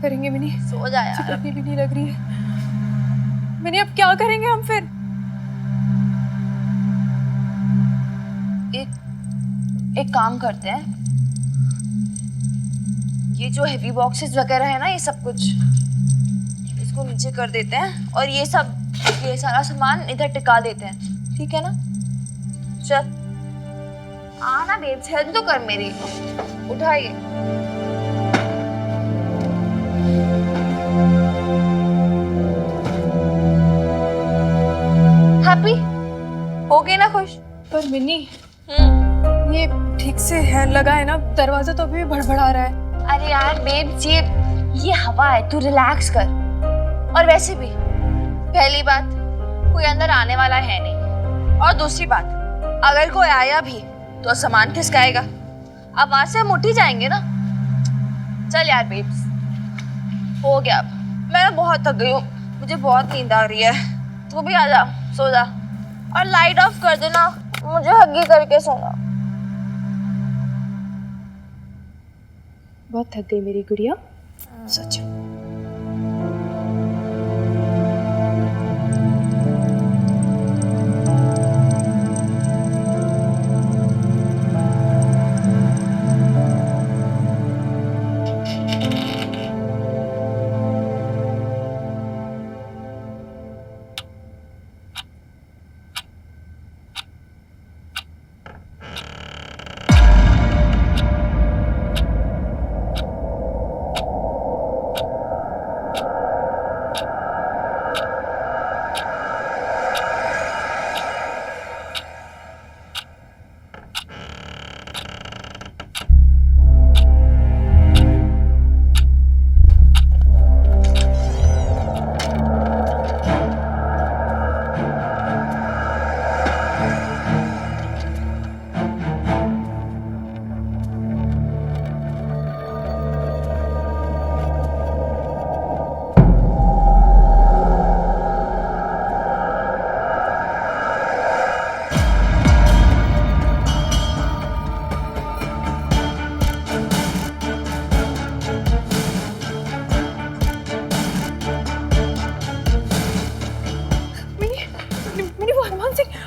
करेंगे मिनी? सो जा यार। चटनी भी नहीं लग रही है मिनी, अब क्या करेंगे हम फिर? एक काम करते हैं, ये जो हेवी बॉक्सेस वगैरह है ना, ये सब कुछ इसको नीचे कर देते हैं और ये सारा सामान इधर टिका देते हैं, ठीक है ना? चल आना बेब, हेल्प तो कर मेरी, उठाइए। हैप्पी हो गई ना खुश? पर मिनी ये ठीक से है लगा है ना, दरवाजा तो अभी भी भड़बड़ा रहा है। अरे यार बेब, ये हवा है, तू रिलैक्स कर। और वैसे भी पहली बात, कोई अंदर आने वाला है नहीं, और दूसरी बात, अगर कोई आया भी तो सामान खिसकाएगा, अब वहां से हम उठ ही जाएंगे ना। चल यार बेब्स, हो गया, अब मैं ना बहुत थक गई हूँ, मुझे बहुत नींद आ रही है, तू भी आ जा, सो जा, और लाइट ऑफ कर देना, मुझे हग्गी करके सोना। बहुत थक गई मेरी गुड़िया, सच।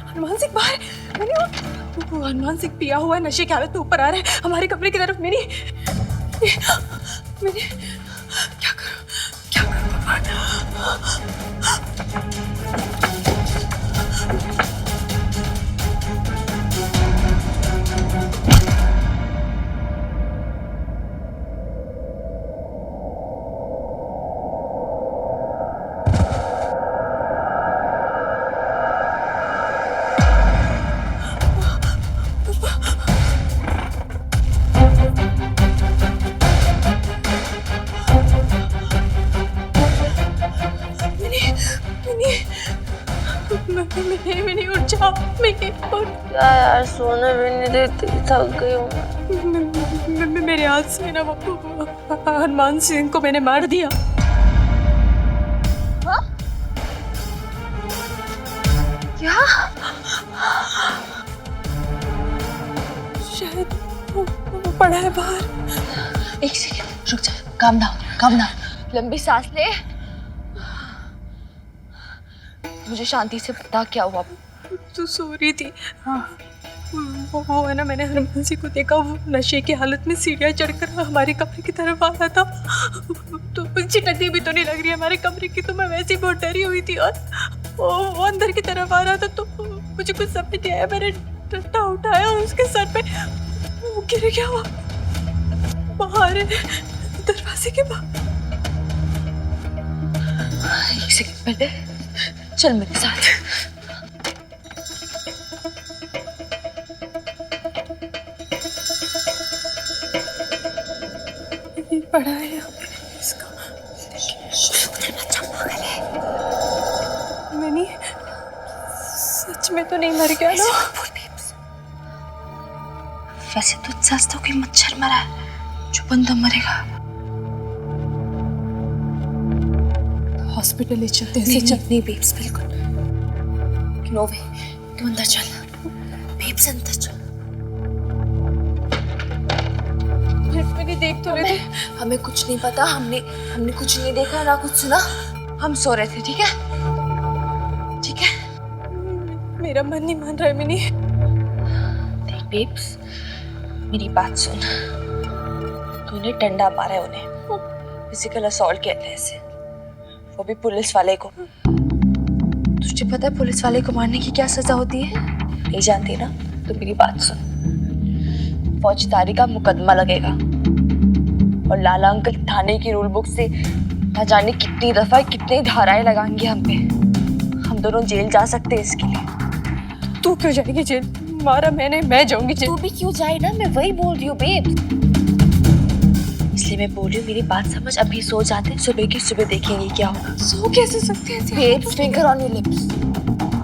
हनुमान सिंह बाहर, वो हनुमान सिंह पिया हुआ नशे की हालत में ऊपर आ रहा है हमारे कमरे की तरफ। मिनी क्या करूं मिनी उठ जाओ, मिनी उठ। क्या यार, सोने भी नहीं देती, थक गई हूँ। मेरे हाथ से ना वो हनुमान सिंह को मैंने मार दिया। हाँ? क्या? शायद वो पड़ा है बाहर। एक सेकंड रुक जा, काम डाउन, लंबी सांस ले। मुझे शांति से बता क्या हुआ। तू सो रही थी? हाँ। वो है ना, मैंने हनुमान सिंह को देखा, वो नशे की हालत में सीढ़ियाँ चढ़कर हमारे कमरे की तरफ आ रहा था। तो चिटकती भी तो नहीं लग रही हमारे कमरे की, तो मैं वैसे ही बहुत डरी हुई थी, और वो अंदर की तरफ आ रहा था, तो मुझे कुछ समझ नहीं आया, मैंने डंडा उठाया और उसके सर पे वो गिर गया। वो बाहर है, दरवाजे के बाहर। एक सेकंड पहले चल मेरे साथ। ये पड़ा है यहाँ पे इसका। मैंने सच में तो नहीं मर गया ना? वैसे तो सच तो कोई मच्छर मरा है, जो बंदा मरेगा। हॉस्पिटल ले चलते हैं। नहीं बेब्स, बिल्कुल नो वे, तू अंदर चल बेब्स, अंदर चल। मेरी देख तो लेते। हमें कुछ नहीं पता, हमने कुछ नहीं देखा ना कुछ सुना। हम सो रहे थे, ठीक है? ठीक है? मेरा मन नहीं मान रहा है मिनी। देख बेब्स, मेरी बात सुन। तूने डंडा मारा है उन्हें, फिजिकल असॉल्ट कहते हैं इसे, वो भी पुलिस वाले को। तुझे पता है पुलिस वाले को मारने की क्या सजा होती है? नहीं जानती ना? तो मेरी बात सुन। फौजदारी का मुकदमा लगेगा और लाला अंकल थाने की रूल बुक से ना जाने कितनी दफा कितनी धाराएं लगाएंगे हम पे। हम दोनों जेल जा सकते हैं इसके लिए। तू क्यों जाएगी जेल? मारा मैंने, मैं जाऊंगी जेल। तू भी क्यों जाए ना, मैं वही बोल रही हूँ बेब। इसलिए मैं बोल रही हूँ मेरी बात समझ। अभी सो जाते हैं, सुबह की सुबह देखेंगे क्या होगा। सो कैसे सकते हैं? Babe, finger on your lips.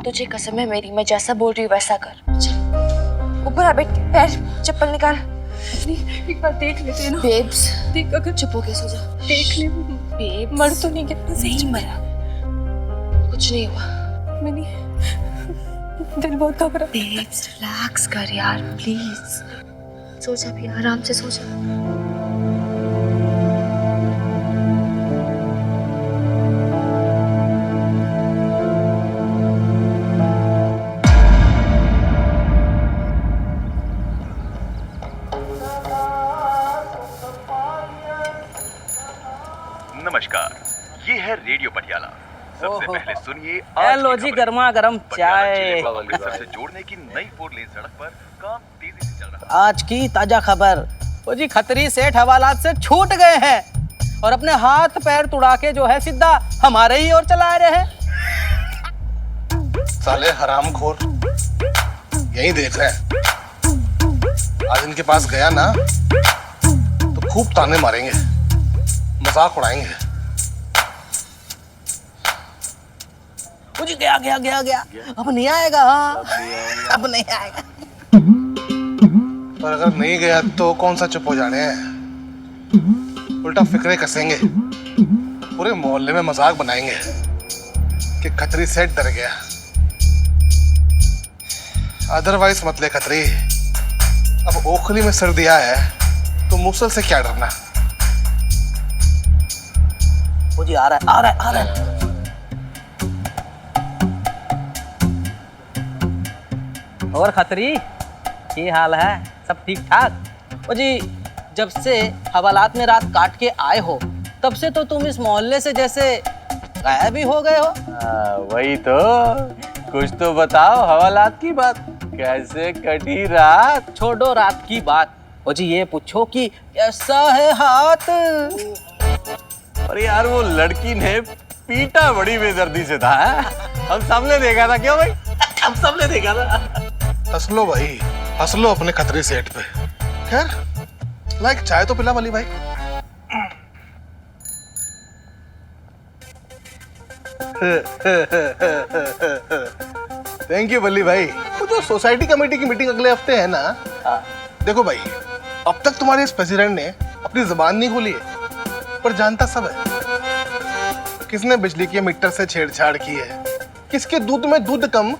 तुझे कसम है मेरी, मैं जैसा बोल रही हूँ वैसा कर। चल ऊपर आ बैठ, पैर चप्पल निकाल। नहीं, एक बार देख लेते हैं ना। बेब्स देख, अगर चुप हो के सो जा। देख ले। बेब मर तो नहीं गया? नहीं मरा, कुछ नहीं हुआ। मिनी, दिल बहुत घबरा। बेब्स रिलैक्स कर यार प्लीज। सो जा भी, आराम से सो जा। नमस्कार, ये है रेडियो पटियाला। सबसे पहले सुनिए हेलो जी, गर्मा गर्म चाय। से जोड़ने की नई 4 लेन सड़क पर काम तेजी से चल रहा है। आज की ताजा खबर, वो जी खत्री सेठ हवालात से छूट गए हैं और अपने हाथ पैर तुड़ा के जो है सीधा हमारे ही ओर चला रहे हैं। साले हरामखोर यही देख रहे हैं। आज इनके पास गया ना तो खूब ताने मारेंगे, मजाक उड़ाएंगे। वो जी गया गया गया गया, अब नहीं आएगा। हाँ, अब नहीं आएगा। पर अगर नहीं गया तो कौन सा चुप हो जाने हैं, उल्टा फिक्रे कसेंगे, पूरे मोहल्ले में मजाक बनाएंगे कि खतरी सेठ डर गया। अदरवाइज मत ले खतरी, अब ओखली में सर दिया है तो मूसल से क्या डरना। वो जी आ रहा है, आ रहा है, आ रहा है। और खतरी, ये हाल है? सब ठीक ठाक? वो जी जब से हवालात में रात काट के आए हो तब से तो तुम इस मोहल्ले से जैसे गायब ही हो गए हो। वही तो, कुछ तो बताओ हवालात की बात, कैसे कटी रात? छोड़ो रात की बात, वो जी ये पूछो कि कैसा है हाथ? और यार वो लड़की ने पीटा बड़ी बेदर्दी से था। हम सबने देखा था। क्यों भाई? हम सबने देखा था। हंस लो भाई, हंस लो अपने खतरी सेठ पे। खैर लाइक चाय तो पिला वाली भाई। थैंक यू बल्ली भाई। वो जो सोसाइटी कमेटी की मीटिंग अगले हफ्ते है ना, देखो भाई अब तक तुम्हारे इस प्रेसिडेंट ने अपनी जुबान नहीं खोली है, पर जानता सब है। किसने बिजली के मीटर से छेड़छाड़ की है, किसके दूध में दूध कम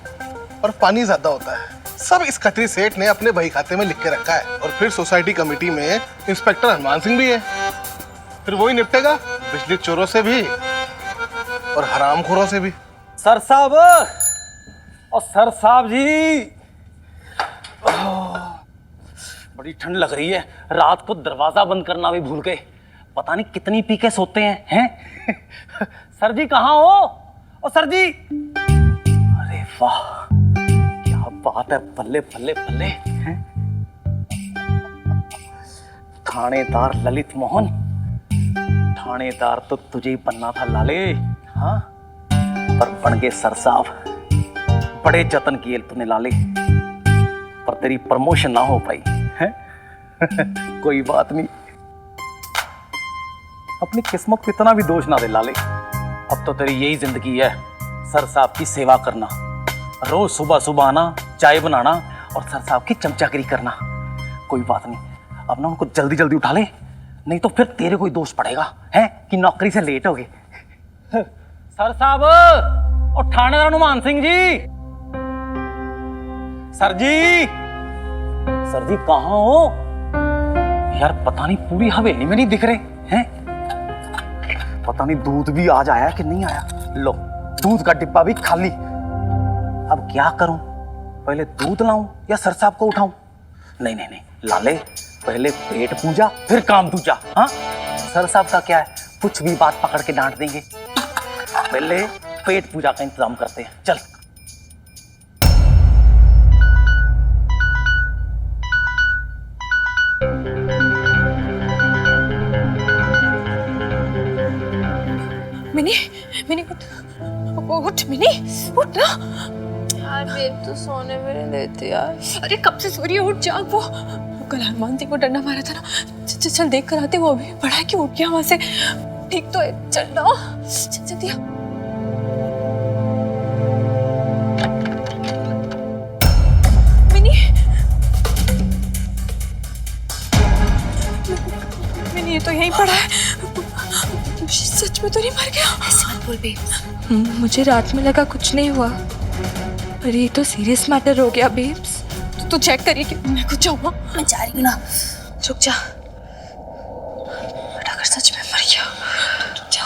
और पानी ज्यादा होता है, सब इस खतरी सेठ ने अपने बही खाते में लिख के रखा है। और फिर सोसाइटी कमेटी में इंस्पेक्टर हनुमान सिंह भी है, फिर वही निपटेगा बिजली चोरों से भी और हरामखोरों से भी। सर साहब, और सर साहब जी, बड़ी ठंड लग रही है। रात को दरवाजा बंद करना भी भूल गए। पता नहीं कितनी पी के सोते हैं? सर जी कहाँ हो? ओ सर जी, अरे वाह क्या बात है, बल्ले बल्ले बल्ले हैं? थानेदार ललित मोहन, थानेदार तो तुझे ही बनना था लाले। हाँ, पर बन गए सर साहब। बड़े जतन किए तूने लाले, पर तेरी प्रमोशन ना हो पाई है। कोई बात नहीं, अपनी किस्मत को इतना भी दोष ना दे लाले। अब तो तेरी यही जिंदगी है, सर साहब की सेवा करना, रोज सुबह सुबह आना, चाय बनाना और सर साहब की चमचागिरी करना। कोई बात नहीं, अब ना उनको जल्दी जल्दी उठा ले, नहीं तो फिर तेरे कोई दोष पड़ेगा है कि नौकरी से लेट हो गए। सर साहब और थानेदार हनुमान सिंह जी, सर जी, सर जी कहाँ हो? यार पता नहीं पूरी हवेली में नहीं दिख रहे हैं। पता नहीं दूध भी आज आया कि नहीं आया। लो दूध का डिब्बा भी खाली। अब क्या करूं, पहले दूध लाऊं या सर साहब को उठाऊं? नहीं नहीं नहीं लाले, पहले पेट पूजा फिर काम दूजा। हाँ सर साहब का क्या है, कुछ भी बात पकड़ के डांट देंगे। पहले पेट पूजा का इंतजाम करते हैं। चल मिनी, मिनी उठ मिनी, उठ ना। यार बेब तो सोने में नहीं देती यार। अरे कब से सो रही है, उठ जाग। वो कल हनुमान सिंह को डंडा मारा था ना, चल देख कर आते। वो अभी पड़ा है कि उठ गया वहां से? ठीक तो है, चल ना, चल जल्दी आ। मिनी, मिनी ये तो यहीं पड़ा है। सच में तो नहीं मर गया? ऐसे मत बोल बेब। मुझे रात में लगा कुछ नहीं हुआ, पर ये तो सीरियस मैटर हो गया बेब्स। तो चेक करिए कि मैं कुछ हुआ। मैं जा रही हूँ ना, रुक जा। बट अगर सच में मर गया तो क्या?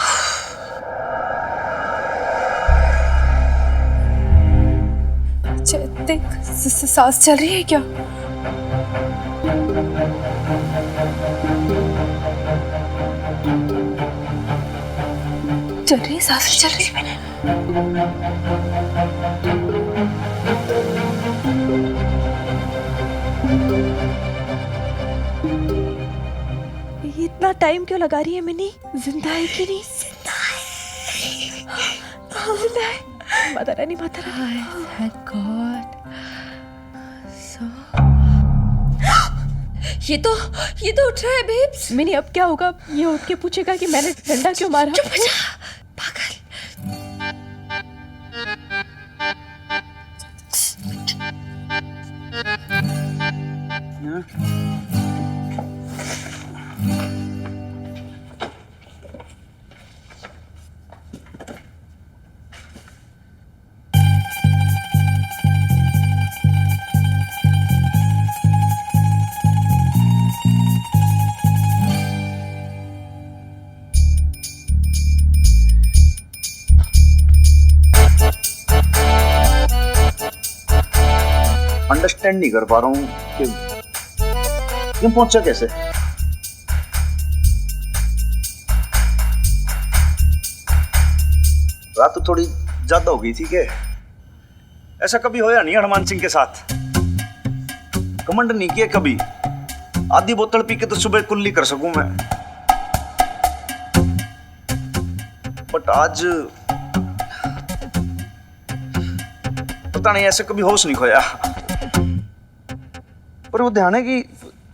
देख सांस चल रही है क्या? चल रही है, सांस चल रही है। ये इतना टाइम क्यों लगा रही है मिनी? जिंदा है कि नहीं? जिंदा है। माता रानी, माता रानी। Thank God. ये तो उठ रहा है बेब्स। मिनी अब क्या होगा? ये उठ के पूछेगा कि मैंने डंडा क्यों मारा? चुप हो जा पागल। अंडरस्टैंड नहीं कर पा रहा हूँ कि क्यों पहुंचा कैसे। रात तो थोड़ी ज्यादा हो गई थी कि ऐसा कभी होया नहीं हनुमान सिंह के साथ। कमंड नहीं किया कभी। आधी बोतल पी के तो सुबह कुल्ली कर सकूं मैं, बट आज पता नहीं ऐसे कभी होश नहीं खोया। पर वो ध्यान है कि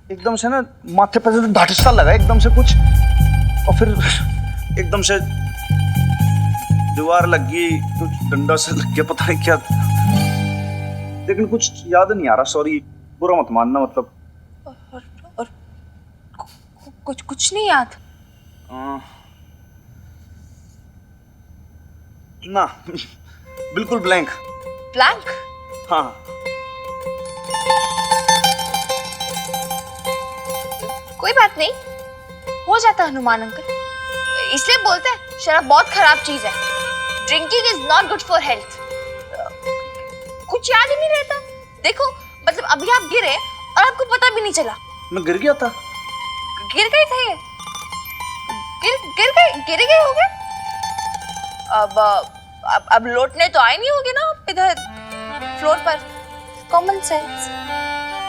एकदम से ना माथे पर ढाटसा लगा एकदम से कुछ, और फिर एकदम से दीवार लग गई, कुछ डंडा से लग गया, पता नहीं क्या, लेकिन कुछ याद नहीं आ रहा। सॉरी, बुरा मत मानना। मतलब और कुछ नहीं याद? ना बिल्कुल ब्लैंक। ब्लैंक? हाँ कोई बात नहीं, हो जाता हनुमान अंकल। इसलिए बोलते हैं शराब बहुत खराब चीज है। Drinking is not good for health. कुछ याद ही नहीं रहता। देखो मतलब अभी आप गिरे और आपको पता भी नहीं चला। मैं गिर गया था। गिर गए थे ये? गिर गए होगे? अब लौटने तो आए नहीं होगे ना इधर फ्लोर पर। Common sense.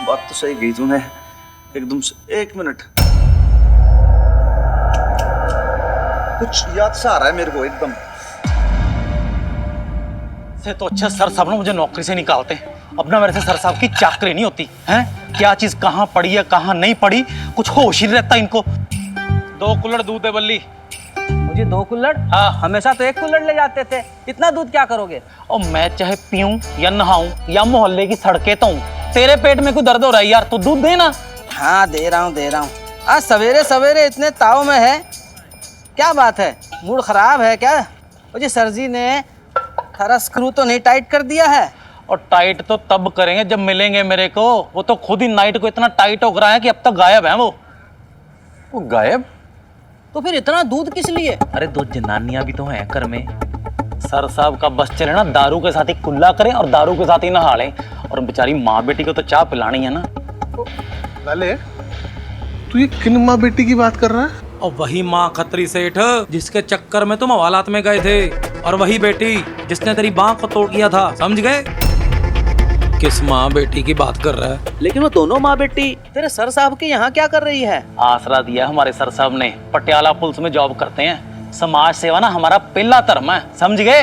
बात तो सही गई तूने एकदम से। एक मिनट, कुछ याद सा आ रहा है मेरे को एकदम से। तो अच्छा सर साहब ने मुझे नौकरी से निकालते। अब ना मेरे से सर साहब की चाकरी नहीं होती हैं। क्या चीज कहाँ पड़ी है कहाँ नहीं पड़ी, कुछ होश ही नहीं रहता इनको। 2 कुल्हड़ दूध है बल्ली। मुझे 2 कुल्हड़? हाँ। हमेशा तो 1 कुल्हड़ ले जाते थे। इतना दूध क्या करोगे? और मैं चाहे पीऊं या नहाऊं या मोहल्ले की सड़कें तो हूं, तेरे पेट में कोई दर्द हो रहा है यार, तू दूध देना। हाँ दे रहा हूँ। आज सवेरे सवेरे इतने ताव में है, क्या बात है? मूड खराब है क्या? मुझे सर जी ने सारा स्क्रू तो नहीं टाइट कर दिया है? और टाइट तो तब करेंगे जब मिलेंगे मेरे को। वो तो खुद ही नाइट को इतना टाइट हो रहा है कि अब तक गायब है वो। वो गायब? तो फिर इतना दूध किस लिए? अरे दो जनानियां भी तो हैं घर में। सर साहब का बस चले ना, दारू के साथ ही कुल्ला करें और दारू के साथ ही नहा लें, और बेचारी माँ बेटी को तो चाय पिलानी है ना। लाले, तू ये किन माँ बेटी की बात कर रहा है? और वही माँ खत्री सेठ जिसके चक्कर में तुम हवालात में गए थे, और वही बेटी जिसने तेरी बांह को तोड़ दिया था, समझ गए? किस माँ बेटी की बात कर रहा है? लेकिन वो दोनों माँ बेटी तेरे सर साहब के यहाँ क्या कर रही है? आसरा दिया हमारे सर साहब ने, पटियाला पुलिस में जॉब करते हैं। समाज सेवा ना हमारा पहला धर्म है, समझ गए?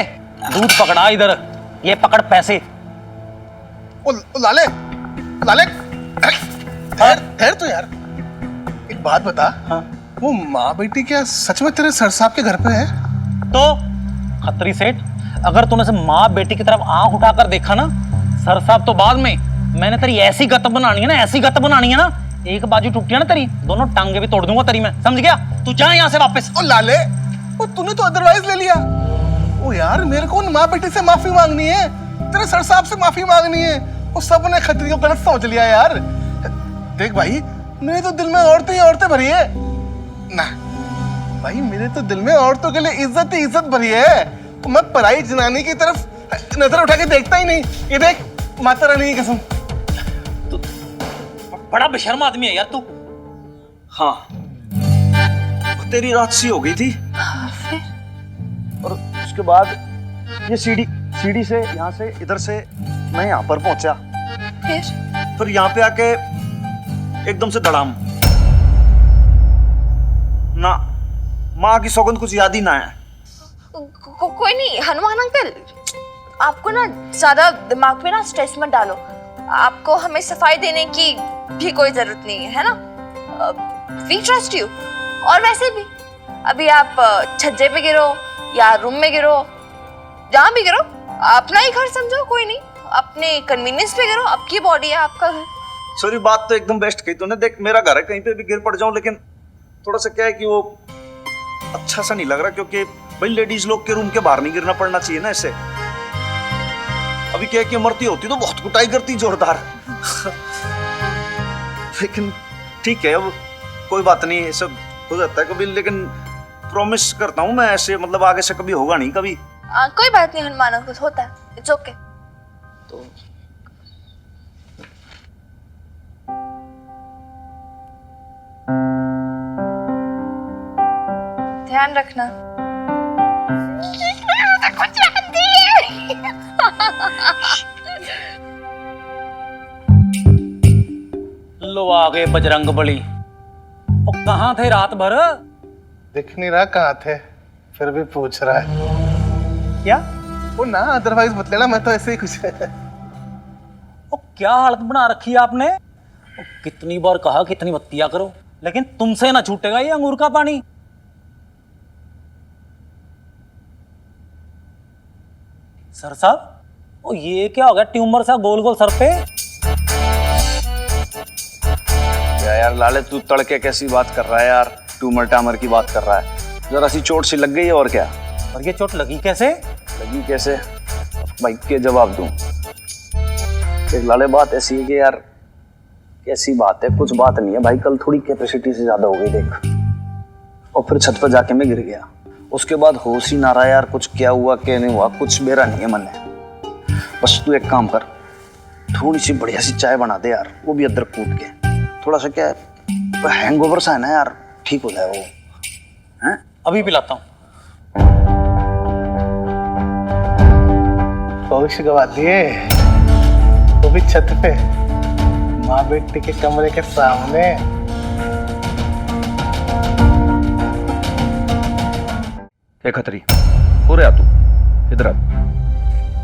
दूध पकड़ा इधर, ये पकड़ पैसे। ओ लाले, लाले, ठहर तो यार, एक बात बता। हाँ? वो माँ बेटी क्या सच में तेरे सर साहब के घर पे है? तो खत्री सेठ, अगर तूने से माँ बेटी की तरफ आंख उठाकर देखा ना, सर साहब तो बाद में, मैंने तेरी ऐसी गत बनानी है ना, ऐसी गत बनानी है ना, एक बाजू टूटी है ना तेरी, दोनों टांगे भी तोड़ दूंगा तेरी मैं, समझ गया? तू जा यहाँ से वापस। ओ लाले, वो तूने तो अदरवाइज ले लिया। ओ यार, मेरे को उन माँ बेटी से माफी मांगनी है, तेरे सर साहब से माफी मांगनी है। वो सब ने खतरी को गलत समझ लिया यार। देख भाई, मेरे तो दिल में औरतें ही औरतें भरी है ना भाई, मेरे तो दिल में औरतों के लिए इज्जत ही इज्जत भरी है। तो मैं पराई जनानी की तरफ नजर उठा के देखता ही नहीं। ये देख, माता रानी की कसम। बड़ा बेशर्म आदमी है यार तू। हाँ, वो तेरी रात सी हो गई थी, और उसके बाद ये सीढ़ी से यहाँ से इधर से मैं यहाँ पर पहुंचा, फिर यहाँ पे आके एकदम से धड़ाम ना, माँ की सौगंध कुछ याद ही ना है। कोई नहीं हनुमान अंकल, आपको ना ज्यादा दिमाग पे ना स्ट्रेस मत डालो। आपको हमें सफाई देने की भी कोई जरूरत नहीं है ना? We trust you. और वैसे भी अभी आप छज्जे पे गिरो या रूम में गिरो, जहाँ भी गिरो, अपना ही घर समझो, कोई नहीं, अपने कन्वीनियंस पे गिरो, आपकी बॉडी है, आपका घर। सॉरी, बात तो एकदम बेस्ट कही तूने। देख, मेरा घर है, कहीं पे भी गिर पड़ जाऊं, लेकिन थोड़ा सा क्या है कि वो अच्छा सा नहीं लग रहा, क्योंकि भाई लेडीज लोग के रूम के बाहर नहीं गिरना पड़ना चाहिए ना ऐसे। अभी क्या है कि मरती होती तो बहुत कुटाई करती जोरदार। लेकिन ठीक है, अब कोई बात नहीं, ये सब हो जाता है कभी, लेकिन प्रॉमिस करता हूँ मैं, ऐसे मतलब आगे से कभी होगा नहीं कभी। कोई बात नहीं हनुमान अंकल, होता है, इट्स ओके। तो ध्यान रखना। लो आ गए बजरंग बली। और कहाँ थे रात भर? दिख नहीं रहा कहाँ थे, फिर भी पूछ रहा है क्या? वो ना, अदरवाइज मत लेना, मैं तो ऐसे ही कुछ। और क्या हालत बना रखी है आपने? और कितनी बार कहा कितनी बत्तियां करो, लेकिन तुमसे ना छूटेगा ये अंगूर का पानी। सर साहब, ओ ये क्या हो गया ट्यूमर सा गोल गोल सर पे? क्या यार लाले, तू तड़के कैसी बात कर रहा है यार, ट्यूमर टामर की बात कर रहा है। जरा सी चोट सी लग गई है, और क्या। और ये चोट लगी कैसे? लगी कैसे, भाई के जवाब दूं। एक लाले, बात ऐसी है कि यार, कैसी बात है, कुछ बात नहीं है भाई, कल थोड़ी कैपेसिटी से ज्यादा हो गई देख, और फिर छत पर जाके मैं गिर गया। उसके बाद होश ही ना रहा यार, कुछ क्या हुआ क्या नहीं हुआ, कुछ मेरा नहीं है मन है। बस तू एक काम कर, थोड़ी सी बढ़िया सी चाय बना दे यार, वो भी अदरक कूट के, थोड़ा सा क्या हैंगओवर सा है ना यार, ठीक हो जाए वो। हैं? अभी पिलाता हूँ। होश गवा दिए, वो भी छत पे, माँ बेटी के कमरे के सामने। क्या खतरी हो रहा तू? इधर आ।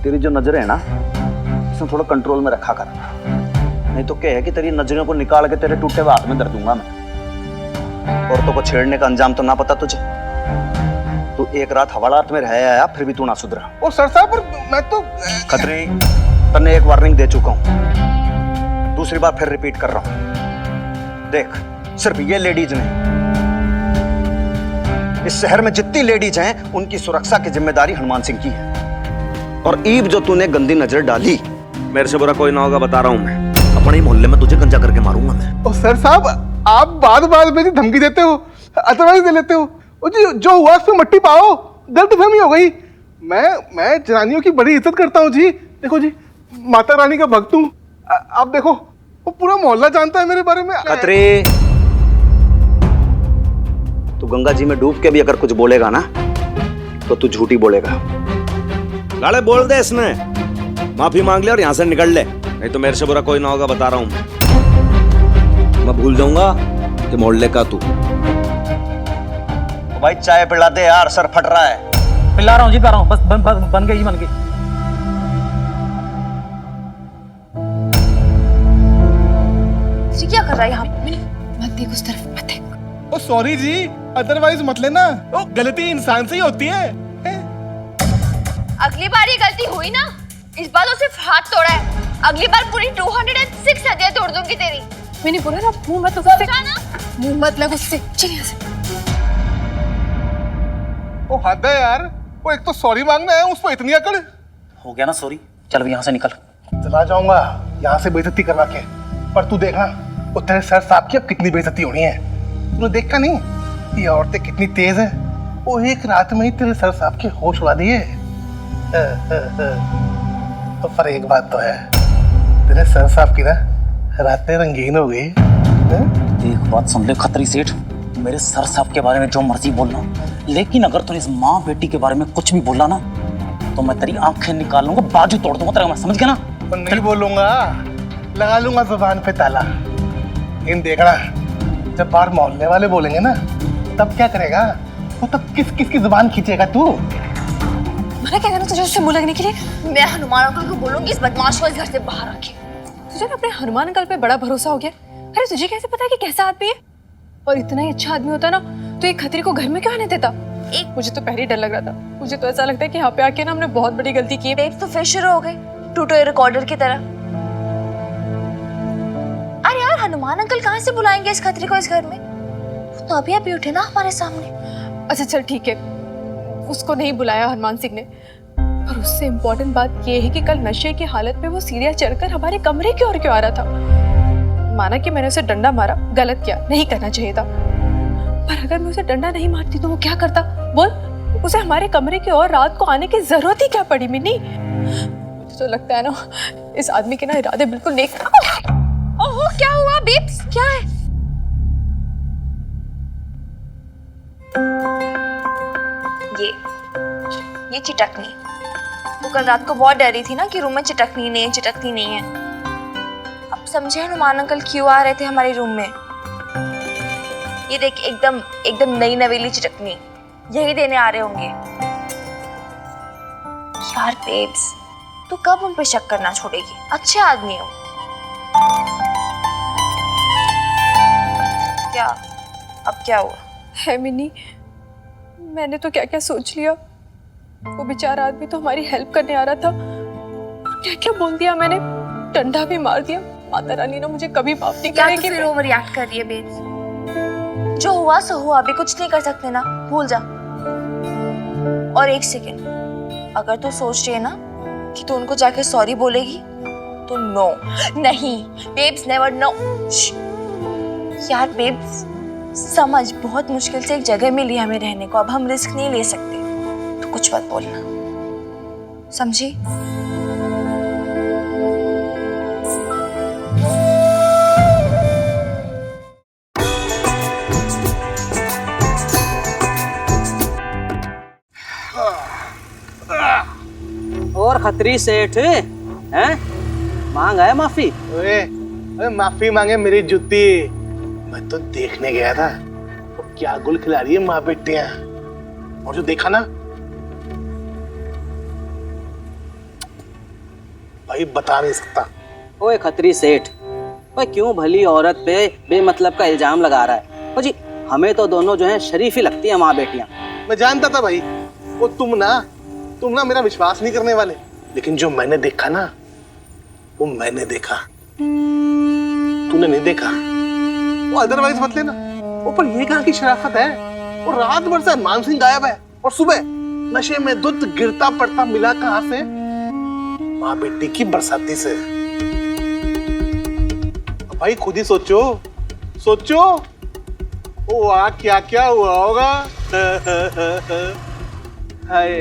तेरी जो नजरें है ना, इसे थोड़ा कंट्रोल में रखा कर, नहीं तो क्या है कि तेरी नजरों को निकाल के तेरे टूटे हुए हाथ में धर दूंगा मैं। औरतों को छेड़ने का अंजाम तो ना पता तुझे? तू एक रात हवालात में रह आया, फिर भी तू ना सुधरा। ओ सर साहब, पर मैं तो खतरी, तन्ने एक वार्निंग दे चुका हूं, दूसरी बार फिर रिपीट कर रहा हूं। देख, सिर्फ ये लेडीज ने, इस शहर में जितनी लेडीज हैं, उनकी सुरक्षा की जिम्मेदारी हनुमान सिंह की है। और ईब जो तूने गंदी नजर डाली, मेरे से बुरा कोई ना होगा, बता रहा हूं मैं, अपने ही मोहल्ले में तुझे गंजा करके मारूंगा मैं। ओ सर साहब, आप बार बार में धमकी देते हो, अदरवाइज दे लेते हो। ओ जी, जो हुआ उस पे मट्टी पाओ, गलतफहमी हो गई। मैं जनानियों की बड़ी इज्जत करता हूँ जी। देखो जी, माता रानी का भक्त हूँ। आप देखो, वो पूरा मोहल्ला जानता है मेरे बारे में। खतरे, तू गंगा जी में डूब के भी अगर कुछ बोलेगा ना तो तू झूठी बोलेगा। लाले बोल दे इसने, माफी मांग ले और यहाँ से निकल ले, नहीं तो मेरे से बुरा कोई ना होगा, बता रहा हूँ। मैं भूल जाऊंगा कि मोहल्ले का तू। भाई चाय पिला दे यार, सर फट रहा है। पिला रहा हूँ जी, पिला रहा हूँ, बस बन गई जी, बन गई। क्या कर रहा है यहाँ? मत देख उस तरफ, मत देख। ओ सॉरी जी, अदरवाइज मत लेना। ओ गलती इंसान से ही होती है। अगली बार ये गलती हुई ना, इस बार तो सिर्फ हाथ तोड़ा है, अगली बार पूरी 206 हड्डियां तोड़ दूंगी तेरी। मैंने बोला ना, मुंह मत लग उससे, ना मुंह मत लग उससे। चल यहाँ से। ओ हद है यार, वो एक तो सॉरी मांगना है, उस पर इतनी अकड़। हो गया ना सॉरी, चल यहाँ से निकल। चला जाऊंगा यहाँ से बेइज्जती करवा के, पर तू देखना वो तेरे सर साहब की अब कितनी बेइज्जती होनी है। तूने देखा नहीं ये औरतें कितनी तेज है, वो एक रात में ही तेरे सर साहब के होश उड़ा दिए। तो पर एक बात तो है, तेरे सर साहब की ना रातें रंगीन हो गई। देख बात सुन ले खतरी सेठ, मेरे सर साहब के बारे में जो मर्जी बोलना, लेकिन अगर तूने इस माँ बेटी के बारे में कुछ भी बोला ना तो मैं तेरी आंखें निकाल लूंगा, बाजू तोड़ दूंगा तेरा, मैं समझ गया ना। तो नहीं बोलूंगा, लगा लूंगा जुबान पे ताला। इन देखना, जब बाहर मोहल्ले वाले बोलेंगे ना तब क्या करेगा वो, तब किस किस की जुबान खींचेगा तू। मना क्या करना तुझे उससे मुंह लगने के लिए? मैं हनुमान अंकल को बोलूंगी इस बदमाश को इस घर से बाहर रखे। तुझे ना अपने हनुमान अंकल पे बड़ा भरोसा हो गया। अरे तुझे कैसे पता है कि कैसा आदमी है? और इतना ही अच्छा आदमी होता ना तो एक खतरी को घर में क्यों आने देता? मुझे तो पहले ही डर लग रहा था। मुझे तो ऐसा लगता है कि यहाँ पे आके ना हमने बहुत बड़ी गलती की है। बेब्स तो फिर शुरू हो गई टूटे रिकॉर्डर की तरह। अरे यार, हनुमान अंकल कहाँ से बुलाएंगे इस खतरी को इस घर में? वो तो अभी अभी उठे ना हमारे सामने। अच्छा चल ठीक है, उसको नहीं बुलाया हनुमान सिंह ने, पर उससे इम्पोर्टेंट बात यह है कि कल नशे की हालत में वो सीढ़ियाँ चढ़कर हमारे कमरे की ओर क्यों आ रहा था। माना कि मैंने उसे डंडा मारा, गलत किया, नहीं करना चाहिए था, पर अगर मैं उसे डंडा नहीं मारती तो वो क्या करता? बोल, उसे हमारे कमरे की ओर रात को आने की जरूरत ही क्या पड़ी? मिन्नी, मुझे तो लगता है ना इस आदमी के ना इरादे बिल्कुल नेक। ओहो, क्या हुआ बेब्स, क्या है? ये चिटकनी। तो कल रात को बहुत डरी थी ना कि रूम में चिटकनी नहीं है। अब समझे हनुमान अंकल क्यों आ रहे थे हमारे रूम में। ये देख, एकदम नई नवेली चिटकनी यही देने आ रहे होंगे। यार बेब्स, तू कब उन पे शक करना छोड़ेगी? अच्छे आदमी हो। क्या अब क्या हुआ है मिन्नी, मैंने तो क्या क्या सोच लिया। वो बेचारा आदमी तो हमारी हेल्प करने आ रहा था, क्या क्या बोल दिया मैंने, डंडा भी मार दिया। माता रानी ना मुझे कभी माफ नहीं क्या करेगी। तो फिर ओवर रिएक्ट कर रही है बेब्स? जो हुआ सो हुआ, अभी कुछ नहीं कर सकते ना, भूल जा। और एक सेकेंड, अगर तू सोच रही है ना कि तू उनको जाके सॉरी बोलेगी तो नो, नहीं बेब्स, नेवर, नो। यार बेब्स समझ, बहुत मुश्किल से एक जगह मिली हमें रहने को, अब हम रिस्क नहीं ले सकते, तो कुछ मत बोलना, समझी? और खतरी सेठ हैं, मांग आया माफी? अरे माफी मांगे मेरी जुत्ती। मैं तो देखने गया था तो क्या गुल खिला रही है माँ बेटियां, और जो देखा ना भाई बता नहीं सकता। ओए खतरी सेठ, ओए क्यों भली औरत पे बेमतलब का इल्जाम लगा रहा है? ओ जी, हमें तो दोनों जो हैं शरीफ ही लगती है माँ बेटियां। मैं जानता था भाई, वो तुम ना मेरा विश्वास नहीं करने वाले, लेकिन जो मैंने देखा ना वो मैंने देखा, तूने नहीं देखा। वो अदरवाइज मत लेना। ऊपर ये कहाँ की शराफत है? वो रात भर से हनुमान सिंह गायब है और सुबह नशे में दूध गिरता पड़ता मिला कहाँ से? माँ बेटी की बरसाती से। भाई खुद ही सोचो, सोचो ओ वाह क्या क्या हुआ होगा। हाय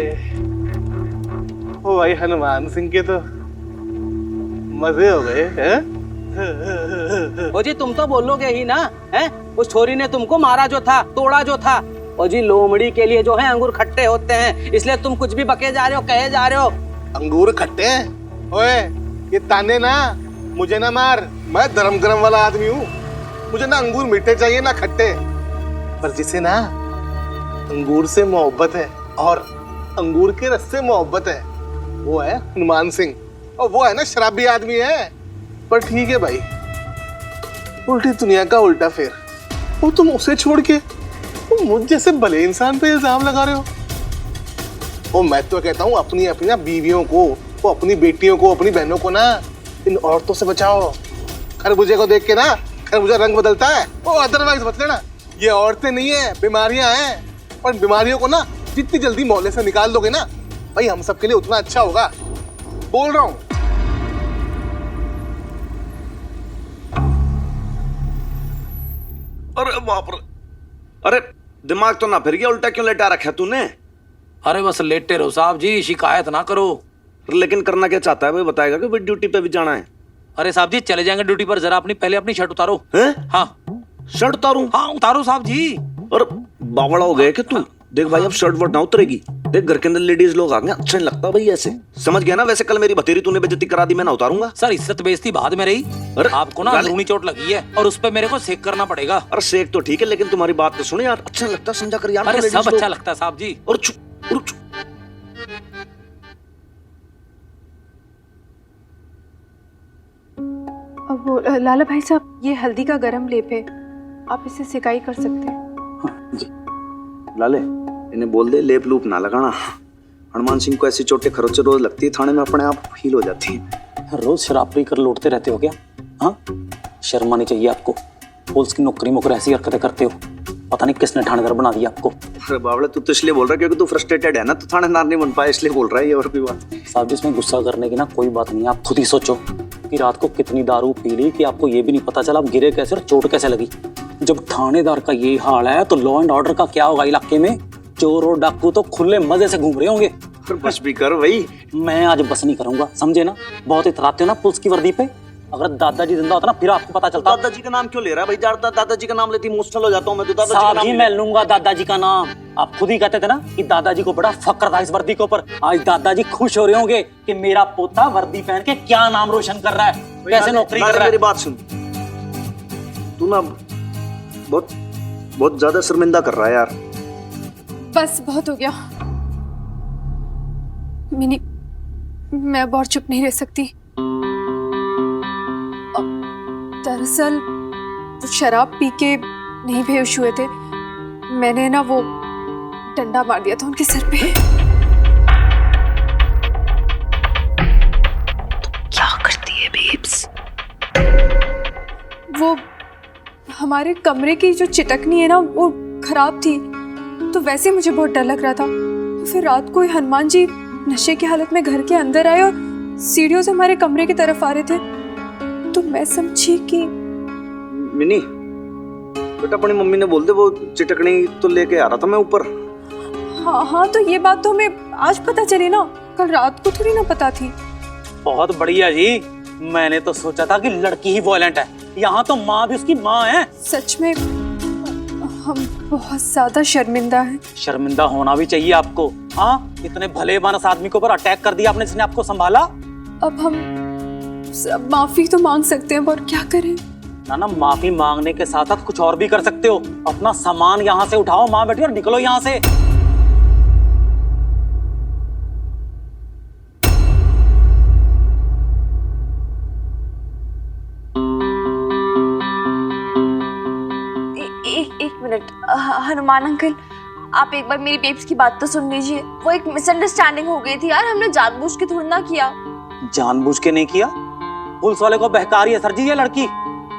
ओ भाई हनुमान सिंह के तो मजे हो गए हैं। ओ जी तुम तो बोलोगे ही ना, हैं? उस छोरी ने तुमको मारा जो था, तोड़ा जो था। ओ जी लोमड़ी के लिए जो है अंगूर खट्टे होते हैं, इसलिए तुम कुछ भी बके जा रहे हो, कहे जा रहे हो। अंगूर खट्टे हैं? ओए ये ताने ना मुझे ना मार, मैं धर्म गरम वाला आदमी हूँ। मुझे ना अंगूर मीठे चाहिए ना खट्टे। पर जिसे ना अंगूर से मोहब्बत है और अंगूर के रस से मोहब्बत है, वो है हनुमान सिंह। और वो है ना शराबी आदमी है। पर ठीक है भाई, उल्टी दुनिया का उल्टा फेर। वो तुम उसे छोड़ के वो मुझ जैसे भले इंसान पे इल्जाम लगा रहे हो। वो मैं तो कहता हूँ अपनी अपनी ना बीवियों को, वो अपनी बेटियों को, अपनी बहनों को ना इन औरतों से बचाओ। खरबूजे को देख के ना खरबूजा रंग बदलता है। वो अदरवाइज बच लेना, ये औरतें नहीं है, बीमारियां हैं। और बीमारियों को ना जितनी जल्दी मोहल्ले से निकाल दोगे ना भाई, हम सबके लिए उतना अच्छा होगा। बोल रहा हूँ। अरे बाप रे, अरे दिमाग तो ना फिर गया? उल्टा क्यों लेटा रखा तूने? अरे बस लेटे रहो साहब जी, शिकायत ना करो। लेकिन करना क्या चाहता है? वो बताएगा कि ड्यूटी पे भी जाना है। अरे साहब जी चले जाएंगे ड्यूटी पर, जरा पहले अपनी शर्ट उतारो। हैं? हाँ शर्ट उतारूं? हाँ उतारो साहब जी। और बावड़ा हो गया कि तू? देख भाई अब शर्ट वर्ट ना उतरेगी। देख घर के अंदर लेडीज लोग आ गए, अच्छा नहीं लगता भाई ऐसे, समझ गया ना? वैसे कल मेरी भतेरी तूने बेइज्जती करा दी, मैं ना उतारूंगा। सर इज्जत बेइज्जती बाद में रही। अरे, आपको ना अंदरूनी चोट लगी है और उस पे मेरे को सेक करना पड़ेगा। अरे सेक तो ठीक है, लेकिन तुम्हारी बात तो सुनो यार, अच्छा नहीं लगता, समझा कर यार। अरे सब अच्छा लगता है साहब जी। और चुप रुक चुप। अब वो लाला भाई साहब, ये हल्दी का गरम लेप है, आप इसे सिकाई कर सकते हैं। लाले इन्हें बोल दे लेप लूप ना लगाना। हनुमान सिंह को ऐसी चोटें खरोचे रोज लगती है, थाने में अपने आप हील हो जाती है। रोज शराब पी कर लौटते रहते हो क्या? हाँ शर्म आनी चाहिए आपको। पुलिस की नौकरी मोकर ऐसी हरकतें करते हो, पता नहीं किसने थानेदार बना दिया आपको। अरे बावड़े तू तो इसलिए बोल रहा है क्योंकि तू फ्रस्ट्रेटेड है ना, तू थानेदार नहीं बन पाया इसलिए बोल रहा है ये, और भी बात। साहब जी इसमें गुस्सा करने की ना कोई बात नहीं है। आप खुद ही सोचो कि रात को कितनी दारू पी ली कि आपको ये भी नहीं पता चला आप गिरे कैसे और चोट कैसे लगी। जब थानेदार का ये हाल है तो लॉ एंड ऑर्डर का क्या होगा इलाके में? चोर और डाकू तो खुले मजे से घूम रहे होंगे। बस भी कर भाई। मैं आज बस नहीं करूंगा, समझे ना? बहुत इतराते हो ना पुलिस की वर्दी पे। अगर दादाजी जिंदा होता ना फिर आपको पता चलता। दादाजी का नाम क्यों ले रहा है भाई? ज्यादा दादाजी का नाम लेती इमोशनल हो जाता हूँ मैं तो। दादाजी का साहब नाम जी मैं लूंगा दादाजी का नाम। आप खुद ही कहते थे ना कि दादाजी को बड़ा फक्र था इस वर्दी के ऊपर। आज दादाजी खुश हो रहे होंगे कि मेरा पोता वर्दी पहन के क्या नाम रोशन कर रहा है, कैसे नौकरी कर रहा है। मेरी बात सुन, तू ना बहुत बहुत ज्यादा शर्मिंदा कर रहा है यार। बस बहुत हो गया मिनी, मैं अब और चुप नहीं रह सकती। दरअसल वो शराब पी के नहीं बेहोश हुए थे, मैंने ना वो डंडा मार दिया था उनके सर पे। क्या करती है बेब्स? वो हमारे कमरे की जो चिटकनी है ना वो खराब थी, तो वैसे मुझे बहुत डर लग रहा था। तो फिर रात को हनुमान जी नशे की हालत में घर के अंदर आए और सीढ़ियों से हमारे कमरे की तरफ आ रहे थे, तो मैं समझी कि मिनी बेटा अपनी मम्मी ने बोल दे वो चिटकनी तो लेके आ रहा था मैं ऊपर। हाँ तो ये बात तो हमें आज पता चली ना, कल रात को थोड़ी ना पता थी। बहुत बढ़िया जी, मैंने तो सोचा था कि लड़की ही वॉयलेंट है, यहाँ तो माँ भी उसकी माँ है। सच में हम बहुत ज्यादा शर्मिंदा हैं। शर्मिंदा होना भी चाहिए आपको। हाँ इतने भले मानस आदमी के ऊपर अटैक कर दिया आपने जिसने आपको संभाला। अब हम माफी तो मांग सकते हैं, पर क्या करें? ना माफी मांगने के साथ साथ कुछ और भी कर सकते हो। अपना सामान यहाँ से उठाओ माँ बेटी और निकलो यहाँ से। एक मिनट हनुमान अंकल, आप एक बार मेरी बेब्स की बात तो सुन लीजिए। वो एक मिसअंडरस्टैंडिंग हो गई थी यार, हमने जानबूझ के थोड़ी ना किया। जानबूझ के नहीं किया? पुलिस वाले को बहका रही है सर जी ये लड़की।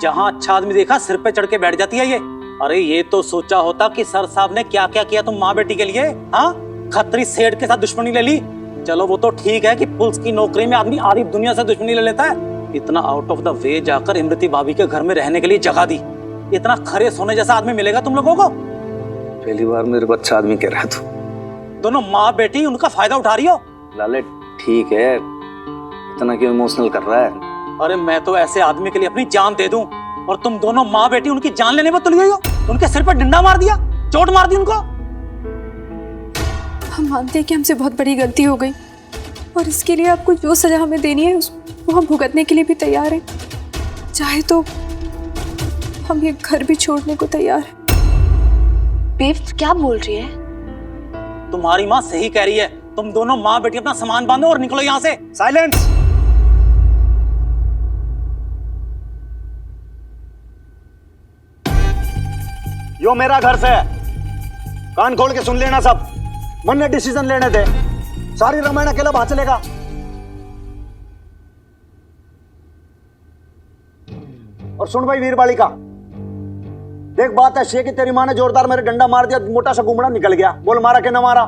जहाँ अच्छा आदमी देखा सिर पे चढ़ के बैठ जाती है ये। अरे ये तो सोचा होता कि सर साहब ने क्या क्या किया तुम माँ बेटी के लिए। हाँ खत्री सेठ के साथ दुश्मनी ले ली। चलो वो तो ठीक है कि पुलिस की नौकरी में आदमी आधी दुनिया से दुश्मनी ले लेता है। इतना आउट ऑफ द वे जाकर इमरती भाभी के घर में रहने के लिए जगह दी, इतना खरे सोने जैसा आदमी मिलेगा तुम लोगों को? पहली बार मेरे को अच्छा आदमी कह रहा है तू। दोनों माँ बेटी उनका फायदा उठा रही हो। लाले ठीक है, इतना क्यों इमोशनल कर रहा है? अरे मैं तो ऐसे आदमी के लिए अपनी जान दे दूं, और तुम दोनों माँ बेटी उनकी जान लेने में तुल गई हो। उनके सिर पर डंडा मार दिया, चोट मार दी उनको। हम मानते हैं कि हमसे बहुत बड़ी गलती हो गई और इसके लिए आपको जो सजा हमें देनी है वो हम भुगतने के लिए भी तैयार हैं। चाहे तो हम ये घर भी छोड़ने को तैयार हैं। बेब्स क्या बोल रही है? तुम्हारी माँ सही कह रही है। तुम दोनों माँ बेटी अपना सामान बांधो और निकलो यहाँ से। साइलेंस। यो मेरा घर से है, कान खोल के सुन लेना सब। मन ने डिसीजन लेने दे, सारी रामायण अकेला बाहर चलेगा। और सुन भाई वीर बालिका, देख बात ऐसी है कि तेरी माँ ने जोरदार मेरे डंडा मार दिया, मोटा सा गुमड़ा निकल गया। बोल मारा कि ना मारा?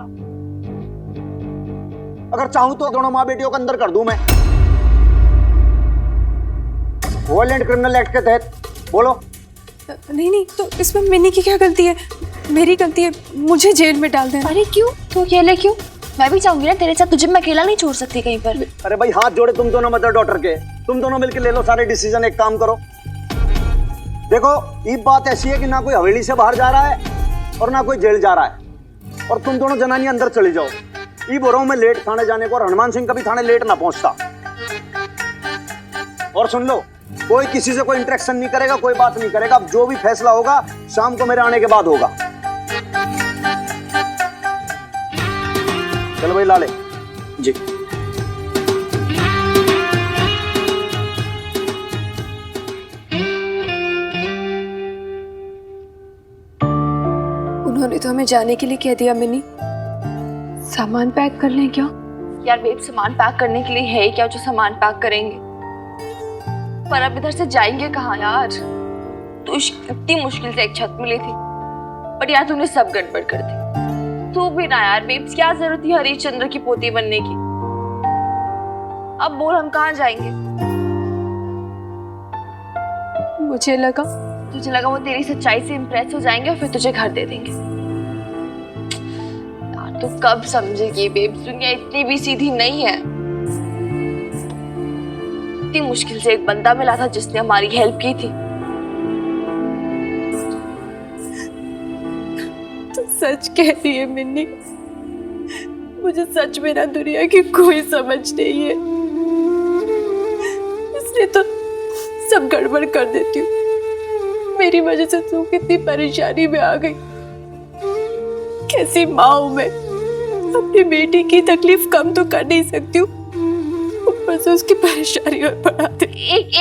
अगर चाहूं तो दोनों माँ बेटियों को अंदर कर दूं मैं, वायलेंट क्रिमिनल एक्ट के तहत। बोलो। नहीं, तो इसमें मिन्नी की क्या गलती है? मेरी गलती है, मुझे जेल में डाल देना। अरे क्यों? तू अकेले क्यों? मैं भी चाहूंगी ना तेरे साथ, तुझे मैं अकेला नहीं छोड़ सकती कहीं पर। अरे भाई हाथ जोड़े तुम दोनों मदर डॉटर के, तुम दोनों मिलकर ले लो सारे डिसीजन। एक काम करो, देखो ये बात ऐसी है कि ना कोई हवेली से बाहर जा रहा है और ना कोई जेल जा रहा है, और तुम दोनों जनानी अंदर चली जाओ। ये बोल रहा हूं मैं लेट थाने जाने को, और हनुमान सिंह कभी थाने लेट ना पहुंचता। और सुन लो, कोई किसी से कोई इंटरेक्शन नहीं करेगा, कोई बात नहीं करेगा। अब जो भी फैसला होगा शाम को मेरे आने के बाद होगा। चलो भाई लाले जी। उन्होंने तो हमें जाने के लिए कह दिया मिन्नी। सामान पैक कर लें क्या? यार बेब, सामान पैक करने के लिए है ही क्या जो सामान पैक करेंगे? पर अब इधर से जाएंगे कहाँ यार? तो इतनी मुश्किल से एक छत मिली थी, पर यार तूने सब गड़बड़ कर दी। तू भी ना यार बेब्स, क्या जरूरत थी हरीश चंद्र की पोती बनने की? अब बोल हम कहाँ जाएंगे? मुझे लगा तुझे लगा वो तेरी सच्चाई से इम्प्रेस हो जाएंगे और फिर तुझे घर दे देंगे। यार तू कब समझेगी बेब्स, दुनिया इतनी भी सीधी नहीं है। इतनी मुश्किल से एक बंदा मिला था जिसने हमारी हेल्प की थी। तो सच कह रही है मिन्नी, मुझे सच में ना दुनिया की कोई समझ नहीं है, इसलिए तो सब गड़बड़ कर देती हूँ। मेरी वजह से तू कितनी परेशानी में आ गई। कैसी माँ हूं मैं, अपनी बेटी की तकलीफ कम तो कर नहीं सकती हूँ, ऊपर से उसकी परेशानी और बढ़ा दे।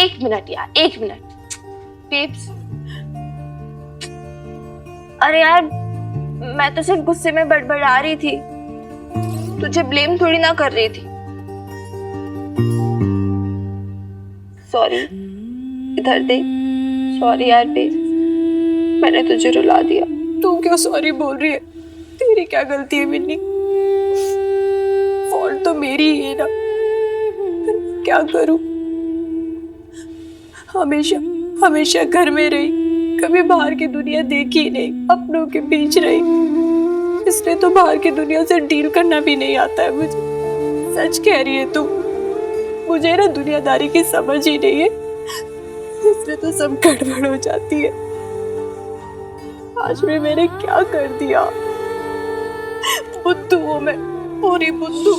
एक मिनट यार, एक मिनट बेब्स। अरे यार मैं तो सिर्फ गुस्से में बड़बड़ा रही थी, तुझे ब्लेम थोड़ी ना कर रही थी। सॉरी, इधर देख। सॉरी यार बेब्स, मैंने तुझे रुला दिया। तू क्यों सॉरी बोल रही है? तेरी क्या गलती है मिन्नी? फॉल्ट तो मेरी ही है ना, क्या करूं? हमेशा हमेशा घर में रही, कभी बाहर की दुनिया देखी ही नहीं, अपनों के बीच रही, इसलिए तो बाहर की दुनिया से डील करना भी नहीं आता है मुझे। सच कह रही है तू, मुझे ना दुनियादारी की समझ ही नहीं है, इसलिए तो सब गड़बड़ हो जाती है। आज भी मैंने क्या कर दिया? बुद्धू हूँ मैं, पूरी बुद्धू।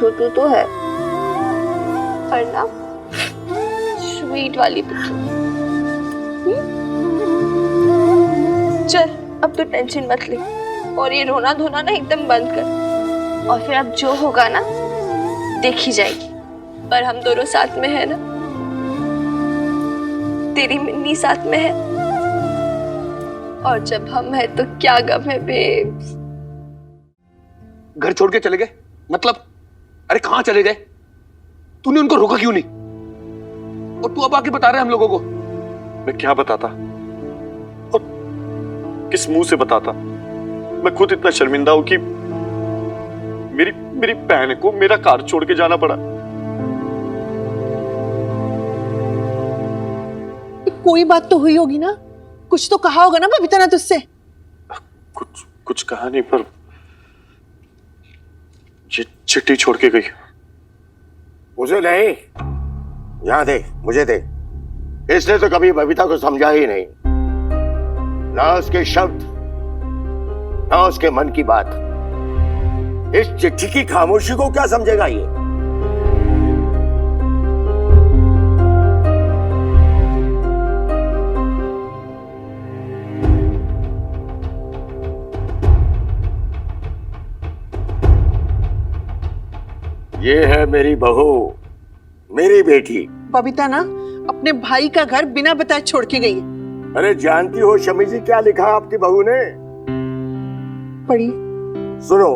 बुद्धू तो है, पर ना स्वीट वाली बुद्धू। चल अब तो टेंशन मत ले, और ये रोना धोना ना एकदम बंद कर, और फिर अब जो होगा ना देखी जाएगी। पर हम दोनों साथ में है ना, तेरी मिन्नी साथ में है, और जब हम है तो क्या गम है बेब्स। घर छोड़ के चले गए मतलब? अरे कहां चले गए? तूने उनको रोका क्यों नहीं? और तू अब आके बता रहा है हम लोगों को? मैं क्या बताता? किस मुंह से बताता। मैं खुद इतना शर्मिंदा हूं कि मेरी मेरी बहन को मेरा घर छोड़ के जाना पड़ा। कोई बात तो हुई होगी ना, कुछ तो कहा होगा ना बबीता ने तुझसे। कुछ कहा नहीं, पर ये चिट्ठी छोड़ के गई। उसे नहीं, यहाँ दे, मुझे दे। इसने तो कभी बबीता को समझा ही नहीं, ना उसके शब्द ना उसके मन की बात। इस चिट्ठी की खामोशी को क्या समझेगा ये? ये है मेरी बहू, मेरी बेटी। बबीता ना अपने भाई का घर बिना बताए छोड़ के गई है। अरे जानती हो शमी जी क्या लिखा आपकी बहू ने? पढ़ी। सुनो,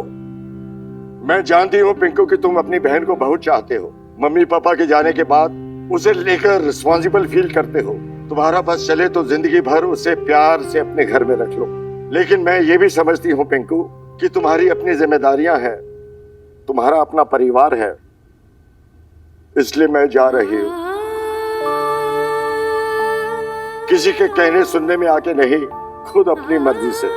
मैं जानती हूँ पिंकू कि तुम अपनी बहन को बहुत चाहते हो। मम्मी पापा के जाने के बाद उसे लेकर रिस्पॉन्सिबल फील करते हो। तुम्हारा बस चले तो जिंदगी भर उसे प्यार से अपने घर में रख लो। लेकिन मैं ये भी समझती हूँ पिंकू कि तुम्हारी अपनी जिम्मेदारियां हैं, तुम्हारा अपना परिवार है, इसलिए मैं जा रही हूँ। किसी के कहने सुनने में आके नहीं, खुद अपनी मर्जी से।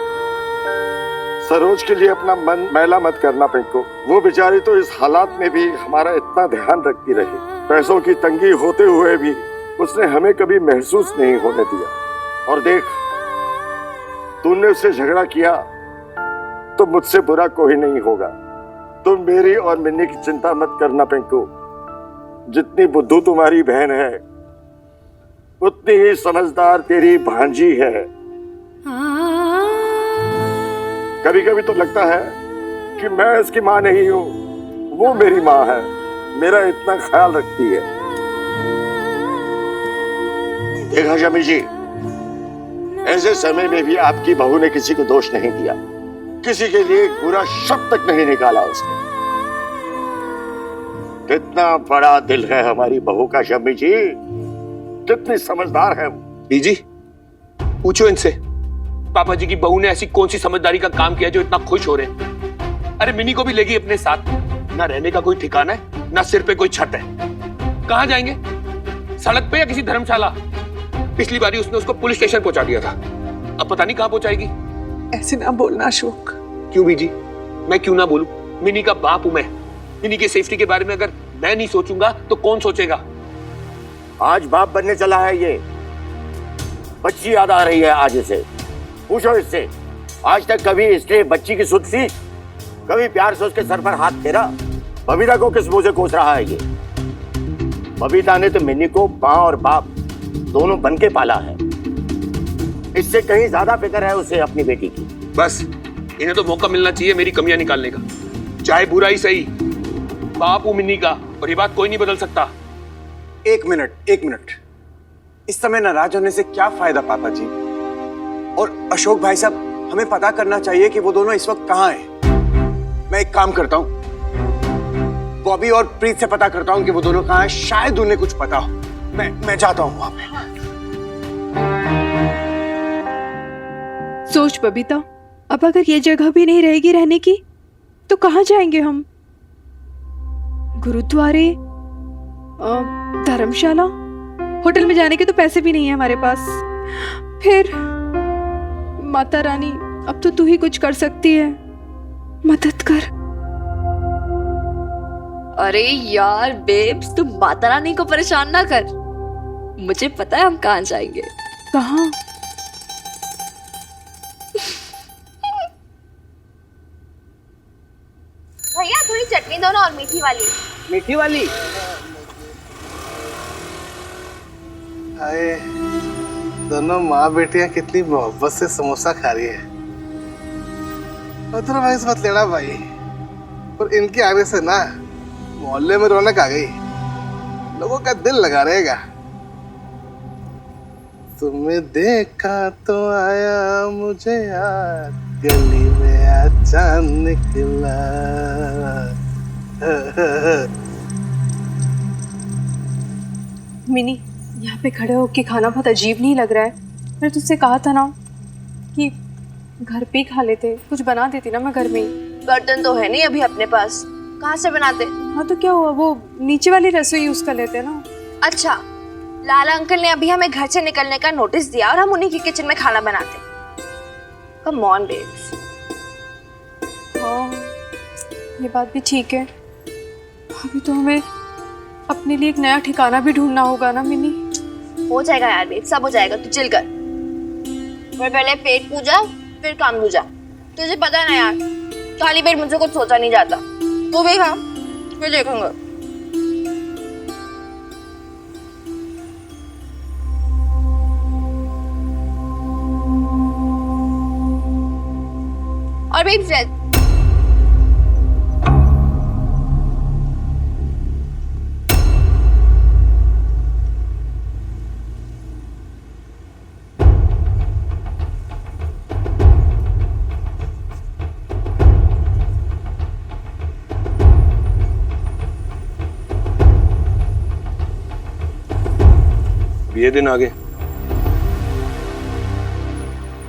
सरोज के लिए अपना मन मैला मत करना पिंकू। वो बेचारी तो इस हालात में भी हमारा इतना ध्यान रखती रही। पैसों की तंगी होते हुए भी उसने हमें कभी महसूस नहीं होने दिया। और देख, तूने उससे झगड़ा किया तो मुझसे बुरा कोई नहीं होगा। तुम मेरी और मिन्नी की चिंता मत करना पिंकू। जितनी बुद्धू तुम्हारी बहन है, उतनी ही समझदार तेरी भांजी है। कभी कभी तो लगता है कि मैं इसकी माँ नहीं हूँ, वो मेरी माँ है, मेरा इतना ख्याल रखती है। देखा शमी जी, ऐसे समय में भी आपकी बहू ने किसी को दोष नहीं दिया, किसी के लिए बुरा शब्द तक नहीं निकाला उसने। कितना बड़ा दिल है हमारी बहू का शमी जी, कितनी समझदार है वो। बीजी, पूछो इनसे, पापा जी की बहू ने ऐसी कौन सी समझदारी का काम किया जो इतना खुश हो रहे हैं? अरे मिनी को भी लेगी अपने साथ। ना रहने का कोई ठिकाना है, ना सिर पे कोई छत है। कहाँ जाएंगे? सड़क पे या किसी धर्मशाला? पिछली बारी उसने उसको पुलिस स्टेशन पहुंचा दिया था, अब पता नहीं कहाँ पहुंचाएगी। ऐसे ना बोलना अशोक। क्यों बीजी, मैं क्यों ना बोलूं? मिनी का बाप हूं मैं। मिनी की सेफ्टी के बारे में अगर मैं नहीं सोचूंगा तो कौन सोचेगा? आज बाप बनने चला है ये, बच्ची याद आ रही है आज इसे। पूछो इससे, आज तक कभी इसने बच्ची की सुध सी? कभी प्यार से उसके सर पर हाथ फेरा? बबीता को किस मुंह से कोस रहा है ये? बबीता ने तो मिन्नी को माँ और बाप दोनों बन के पाला है। इससे कहीं ज्यादा फिक्र है उसे अपनी बेटी की। बस इन्हें तो मौका मिलना चाहिए मेरी कमियां निकालने का, चाहे बुरा ही सही। बाप हूं मिन्नी का, और ये बात कोई नहीं बदल सकता। एक मिनट, इस समय नाराज होने से क्या फायदा पापा जी? और अशोक भाई साहब, हमें पता करना चाहिए कि वो दोनों इस वक्त कहाँ हैं। मैं एक काम करता हूँ, बॉबी और प्रीत से पता करता हूँ कि वो दोनों कहाँ हैं। शायद उन्हें कुछ पता हो। मैं जाता हूँ वहां पे। सोच बबीता, अब अगर ये जगह भी नहीं रहेगी रहने की तो कहाँ जाएंगे हम? गुरुद्वारे, धर्मशाला, होटल में जाने के तो पैसे भी नहीं है हमारे पास। फिर माता रानी, अब तो तू ही कुछ कर सकती है, मदद कर। अरे यार बेब्स, तुम माता रानी को परेशान ना कर। मुझे पता है हम कहाँ जाएंगे। कहाँ? भैया थोड़ी चटनी दो ना, और मीठी वाली। मीठी वाली? आए, दोनों माँ बेटियां कितनी मोहब्बत से समोसा खा रही है। अदरवाइज मत लेना भाई, पर इनके आने से ना मोहल्ले में रौनक आ गई, लोगों का दिल लगा रहेगा। तुम्हें देखा तो आया मुझे याद, गली में अचानक निकला। मिनी, यहाँ पे खड़े होके खाना बहुत अजीब नहीं लग रहा है? मैंने तुझसे कहा था ना कि घर पे ही खा लेते, कुछ बना देती ना मैं घर में ही। बर्तन तो है नहीं अभी अपने पास, कहाँ से बनाते? हाँ तो क्या हुआ, वो नीचे वाली रसोई यूज कर लेते हैं ना। अच्छा, लाला अंकल ने अभी हमें घर से निकलने का नोटिस दिया और हम उन्हीं की किचन में खाना बनाते। Come on babes. हाँ ये बात भी ठीक है, अभी तो हमें अपने लिए एक नया ठिकाना भी ढूंढना होगा ना मिनी। हो जाएगा यार बेब, सब हो जाएगा, तू चिल कर। पर पहले पेट पूजा फिर काम दूजा। तुझे पता है ना यार, खाली पेट मुझसे कुछ सोचा नहीं जाता। तू भी खा, फिर देखूंगा। और बेब फ्रेंड ये दिन आगे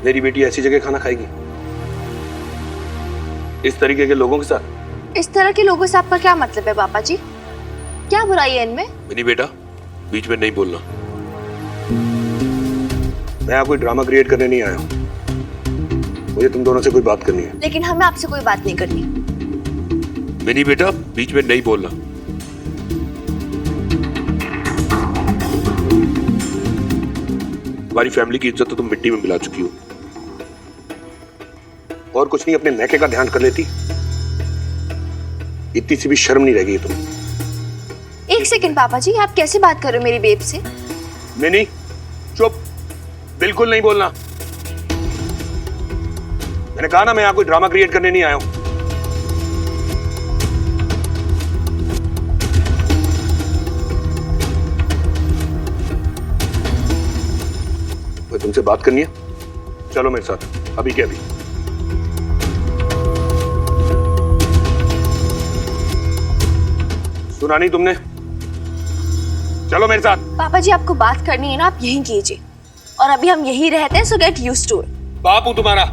मेरी बेटी ऐसी जगह खाना खाएगी इस तरीके के लोगों के साथ? इस तरह के लोगों से आपका क्या मतलब है पापा जी? क्या बुराई है इनमें? मेरी बेटा बीच में नहीं बोलना। मैं यहाँ कोई ड्रामा क्रिएट करने नहीं आया हूँ, मुझे तुम दोनों से कोई बात करनी है। लेकिन हमें आपसे कोई बात नहीं करनी। मेरी बेटा बीच में नहीं बोलना। हमारी फैमिली की इज्जत तो तुम मिट्टी में मिला चुकी हो, और कुछ नहीं अपने मैके का ध्यान कर लेती। इतनी सी भी शर्म नहीं रहेगी तुम। एक सेकंड पापा जी, आप कैसे बात कर रहे हो मेरी बेब से? मिनी चुप, बिल्कुल नहीं बोलना। मैंने कहा ना मैं यहाँ कोई ड्रामा क्रिएट करने नहीं आया हूं। तो तुमसे बात करनी है, चलो मेरे साथ अभी के अभी। सुना नहीं तुमने? चलो मेरे साथ। पापा जी आपको बात करनी है ना, आप यहीं कीजिए, और अभी हम यहीं रहते हैं, so get used to it. बाप हूं तुम्हारा,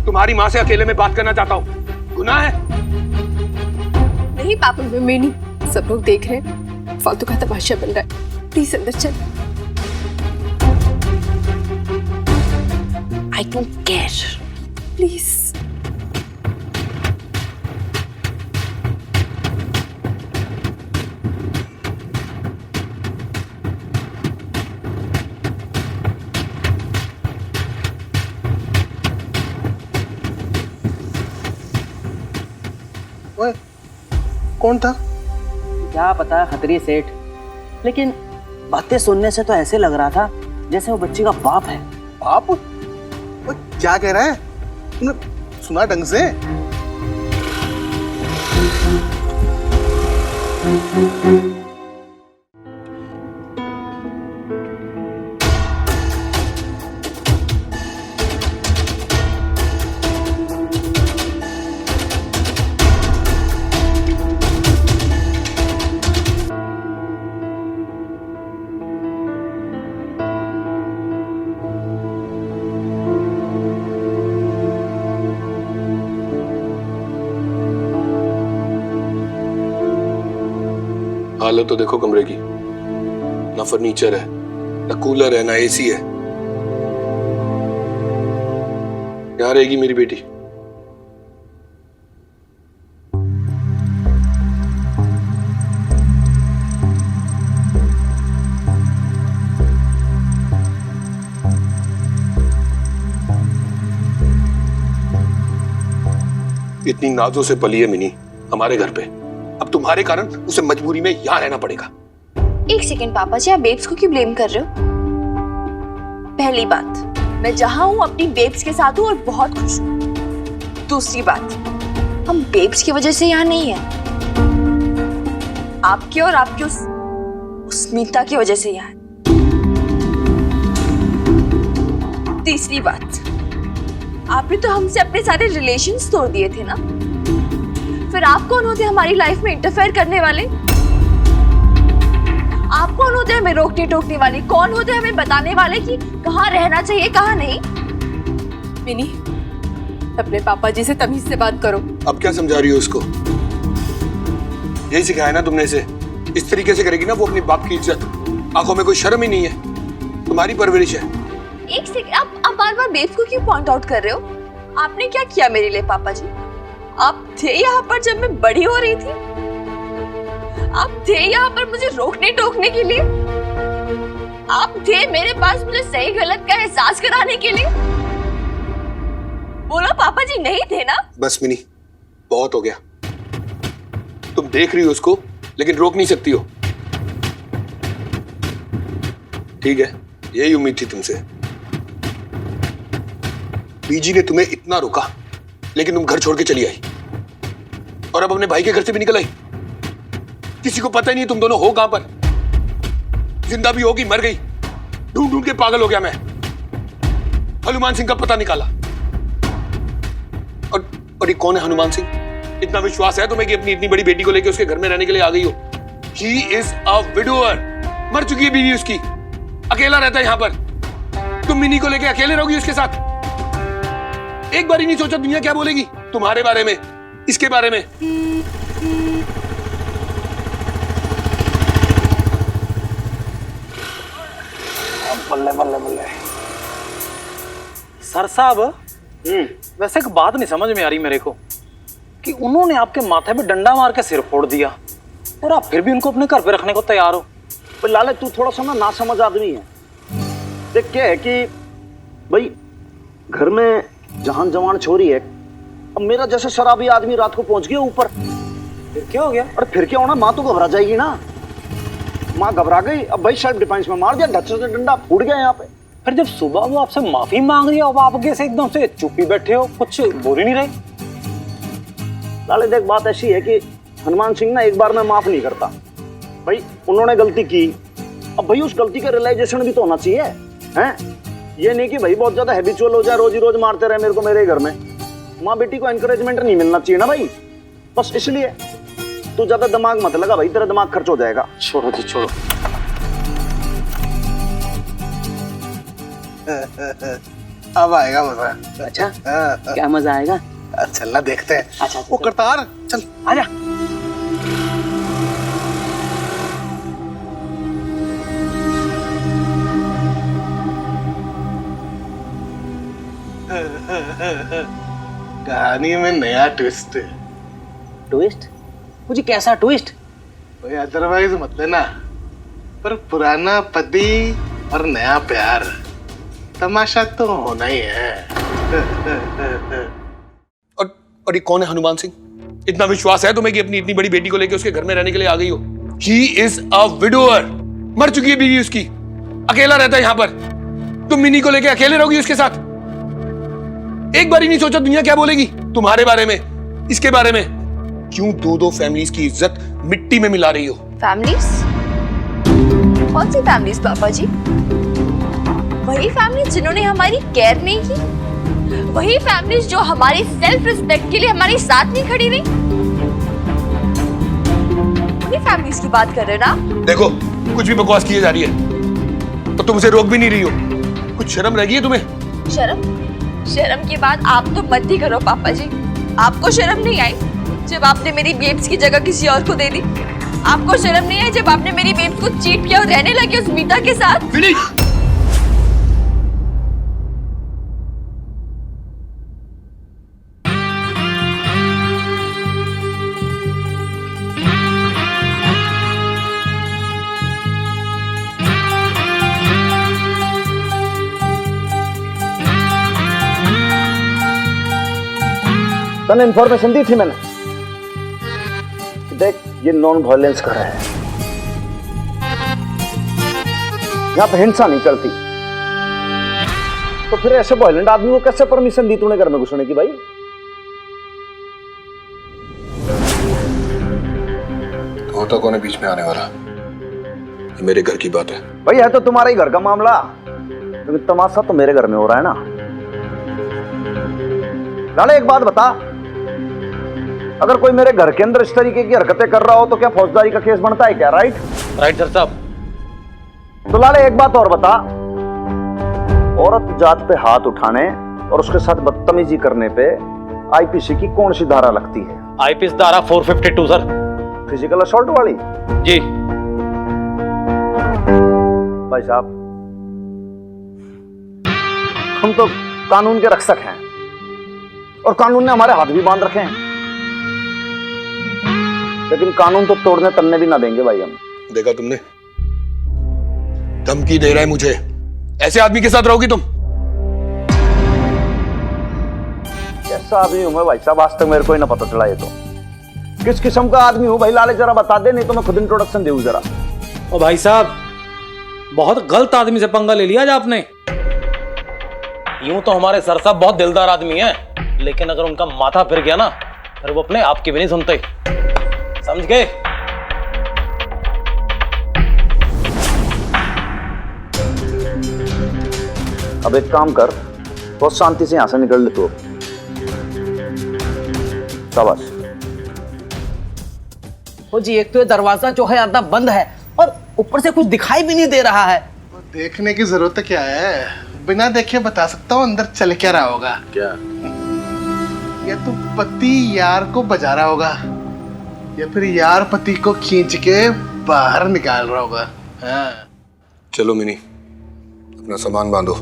तुम्हारी माँ से अकेले में बात करना चाहता हूँ, गुनाह है? नहीं पापा। मैं नहीं, सब लोग देख रहे हैं, फालतू का तमाशा बन रहा है, प्लीज अंदर चल। I don't care, please. ओए, कौन था? क्या पता खतरी सेठ, लेकिन बातें सुनने से तो ऐसे लग रहा था जैसे वो बच्ची का बाप है। बाप? ओए, क्या कह रहा है? तुमने सुना ढंग से? हालत तो देखो कमरे की, ना फर्नीचर है, ना कूलर है, ना एसी है। यहाँ रहेगी मेरी बेटी? इतनी नाजों से पली है मिनी हमारे घर पे, अब तुम्हारे कारण उसे मजबूरी में यहाँ रहना पड़ेगा। एक सेकंड पापा जी, आप बेब्स को क्यों ब्लेम कर रहे हो? पहली बात, मैं जहां हूं अपनी बेब्स के साथ हूं और बहुत खुश हूं। दूसरी बात, हम बेब्स की वजह से यहाँ नहीं है, आपके और आपकी उस मीता की वजह से यहाँ है। तीसरी बात, आपने तो हमसे अपने सारे रिलेशंस तोड़ दिए थे ना, फिर आप कौन होते हमारी लाइफ में इंटरफेयर करने वाले? आप कौन होते हमें रोकने टोकने वाले? कौन होते हमें बताने वाले कि कहाँ रहना चाहिए कहाँ नहीं? मिनी, अपने पापा जी से तमीज से बात करो। अब क्या समझा रही हो उसको? यही सिखाया ना तुमने इसे? इस तरीके से करेगी ना वो अपनी बाप की इज्जत। आंखों में कोई शर्म ही नहीं है। तुम्हारी परवरिश है। एक सेकंड, आप बार बार बेब्स को क्यों पॉइंट आउट कर रहे हो? आपने क्या किया मेरे लिए पापा जी? आप थे यहाँ पर जब मैं बड़ी हो रही थी? आप थे यहाँ पर मुझे रोकने टोकने के लिए? आप थे मेरे पास मुझे सही गलत का एहसास कराने के लिए? बोलो पापा जी, नहीं थे ना? बस मिनी, बहुत हो गया। तुम देख रही हो उसको लेकिन रोक नहीं सकती हो। ठीक है, यही उम्मीद थी तुमसे। बीजी ने तुम्हें इतना रोका लेकिन तुम घर छोड़ के चली आई और अब अपने भाई के घर से भी निकल आई। किसी को पता ही नहीं तुम दोनों हो कहां पर। जिंदा भी होगी, मर गई, ढूंढ ढूंढ के पागल हो गया मैं। हनुमान सिंह का पता निकाला। और ये कौन है हनुमान सिंह? इतना विश्वास है तुम्हें कि अपनी इतनी बड़ी बेटी को लेकर उसके घर में रहने के लिए आ गई हो? He is a widower। मर चुकी है बीवी उसकी, अकेला रहता है यहाँ पर। तुम मिनी को लेकर अकेले रहोगी उसके साथ? एक बार ही नहीं सोचा दुनिया क्या बोलेगी तुम्हारे बारे में, इसके बारे में? बल्ले बल्ले बल्ले। सर साहब, वैसे एक बात नहीं समझ में आ रही मेरे को कि उन्होंने आपके माथे पे डंडा मार के सिर फोड़ दिया और आप फिर भी उनको अपने घर पे रखने को तैयार हो। पर लाले तू थोड़ा सा ना समझ आदमी है। देख क्या है कि भाई घर में जहान जवान छोरी है, अब मेरा जैसे शराबी आदमी रात को पहुंच गया ऊपर, फिर क्या हो गया? और फिर क्या होना, माँ तो घबरा जाएगी ना। माँ घबरा गई, अब भाई सेल्फ डिफेंस में मार दिया, ढक्कन से डंडा फूट गया यहाँ पे। फिर जब सुबह वो आपसे माफी मांग रही है अब आप कैसे एकदम से चुप ही बैठे हो, कुछ बोल ही नहीं रहे? लाले देख, बात ऐसी है कि हनुमान सिंह ना एक बार में माफ नहीं करता। भाई उन्होंने गलती की, अब भाई उस गलती का रियलाइजेशन भी तो होना चाहिए, हैं? ये नहीं कि भाई बहुत ज्यादा हैबिचुअल हो जाए, रोज ही रोज मारते रहे मेरे को मेरे घर में। माँ बेटी को एनकरेजमेंट नहीं मिलना चाहिए ना भाई, बस इसलिए तू ज्यादा दिमाग मत लगा भाई, तेरा दिमाग खर्च हो जाएगा। छोड़ो जी छोड़ो। अब आएगा मजा। अच्छा, क्या मजा आएगा? चलना देखते हैं। अच्छा, वो करतार चल आजा। कहानी में नया ट्विस्ट। ट्विस्ट? मुझे कैसा ट्विस्ट? कोई अदरवाइज मत लेना, पर पुराना पति और नया प्यार, तमाशा तो होना ही है। और ये कौन है हनुमान सिंह? इतना विश्वास है तुम्हें कि अपनी इतनी बड़ी बेटी को लेकर उसके घर में रहने के लिए आ गई हो? He is a widower। मर चुकी है बीवी उसकी, अकेला रहता है यहाँ पर। तुम मिनी को लेकर अकेले रहोगी उसके साथ? एक बार ही नहीं सोचा दुनिया क्या बोलेगी तुम्हारे बारे में, इसके बारे में? क्यों दो फैमिलीज की इज्जत मिट्टी में मिला रही हो? फैमिलीज? कौन सी फैमिलीज पापा जी? वही फैमिली जिन्होंने हमारी केयर नहीं की, वही फैमिलीज जो हमारी सेल्फ रिस्पेक्ट के लिए हमारे साथ नहीं खड़ी रही। वही फैमिलीज की बात कर रहे हो ना? देखो, कुछ भी बकवास किए जा रही है तो तुम उसे रोक भी नहीं रही हो। कुछ शर्म रह गई है तुम्हें? शर्म? शर्म की बात आप तो मत ही करो पापा जी। आपको शर्म नहीं आई जब आपने मेरी बेब्स की जगह किसी और को दे दी? आपको शर्म नहीं आई जब आपने मेरी बेब्स को चीट किया और रहने लगे उस मीता के साथ? तने इन्फॉर्मेशन दी थी मैंने, देख ये नॉन वायलेंस का है, यहाँ पे हिंसा नहीं चलती, तो फिर ऐसे वायलेंट आदमी को कैसे परमिशन दी तूने घर में घुसने की भाई? होता कौन है बीच में आने वाला? ये मेरे घर की बात है भाई, है तो तुम्हारे ही घर का मामला, लेकिन तमाशा तो मेरे घर में हो रहा है ना। लाले एक बात बता, अगर कोई मेरे घर के अंदर इस तरीके की हरकतें कर रहा हो तो क्या फौजदारी का केस बनता है क्या? राइट राइट सर साहब। तो लाले एक बात और बता, औरत जात पे हाथ उठाने और उसके साथ बदतमीजी करने पे आईपीसी की कौन सी धारा लगती है? आईपीसी धारा 452 सर। फिजिकल असॉल्ट वाली? जी। भाई साहब, हम तो कानून के रक्षक हैं और कानून ने हमारे हाथ भी बांध रखे हैं, लेकिन कानून तो तोड़ने तलने भी ना देंगे भाई हम। देखा तुमने, धमकी दे रहा है मुझे। ऐसे आदमी के साथ रहोगी तुम? कैसा आदमी हूं मैं भाई साहब, आज तक मेरे को ही ना पता चला। ये तो किस किस्म का आदमी हूं भाई लाले, जरा बता दे, नहीं तो मैं खुद इंट्रोडक्शन दूं जरा। ओ भाई साहब, बहुत गलत आदमी से पंगा ले लिया आज आपने। यूं तो हमारे सर साहब बहुत दिलदार आदमी हैं, लेकिन अगर उनका माथा फिर गया ना, फिर वो अपने आप की भी नहीं सुनते, समझ गए? अब एक काम कर, बहुत शांति से यहां से निकल ले तू। शाबाश। ओ जी, एक तो ये दरवाजा जो है आधा बंद है और ऊपर से कुछ दिखाई भी नहीं दे रहा है। देखने की जरूरत क्या है, बिना देखे बता सकता हूँ अंदर चल क्या रहा होगा। क्या? या तो पति यार को बजा रहा होगा, या फिर यार पति को खींच के बाहर निकाल रहा होगा। हाँ। चलो मिनी, अपना सामान बांधो।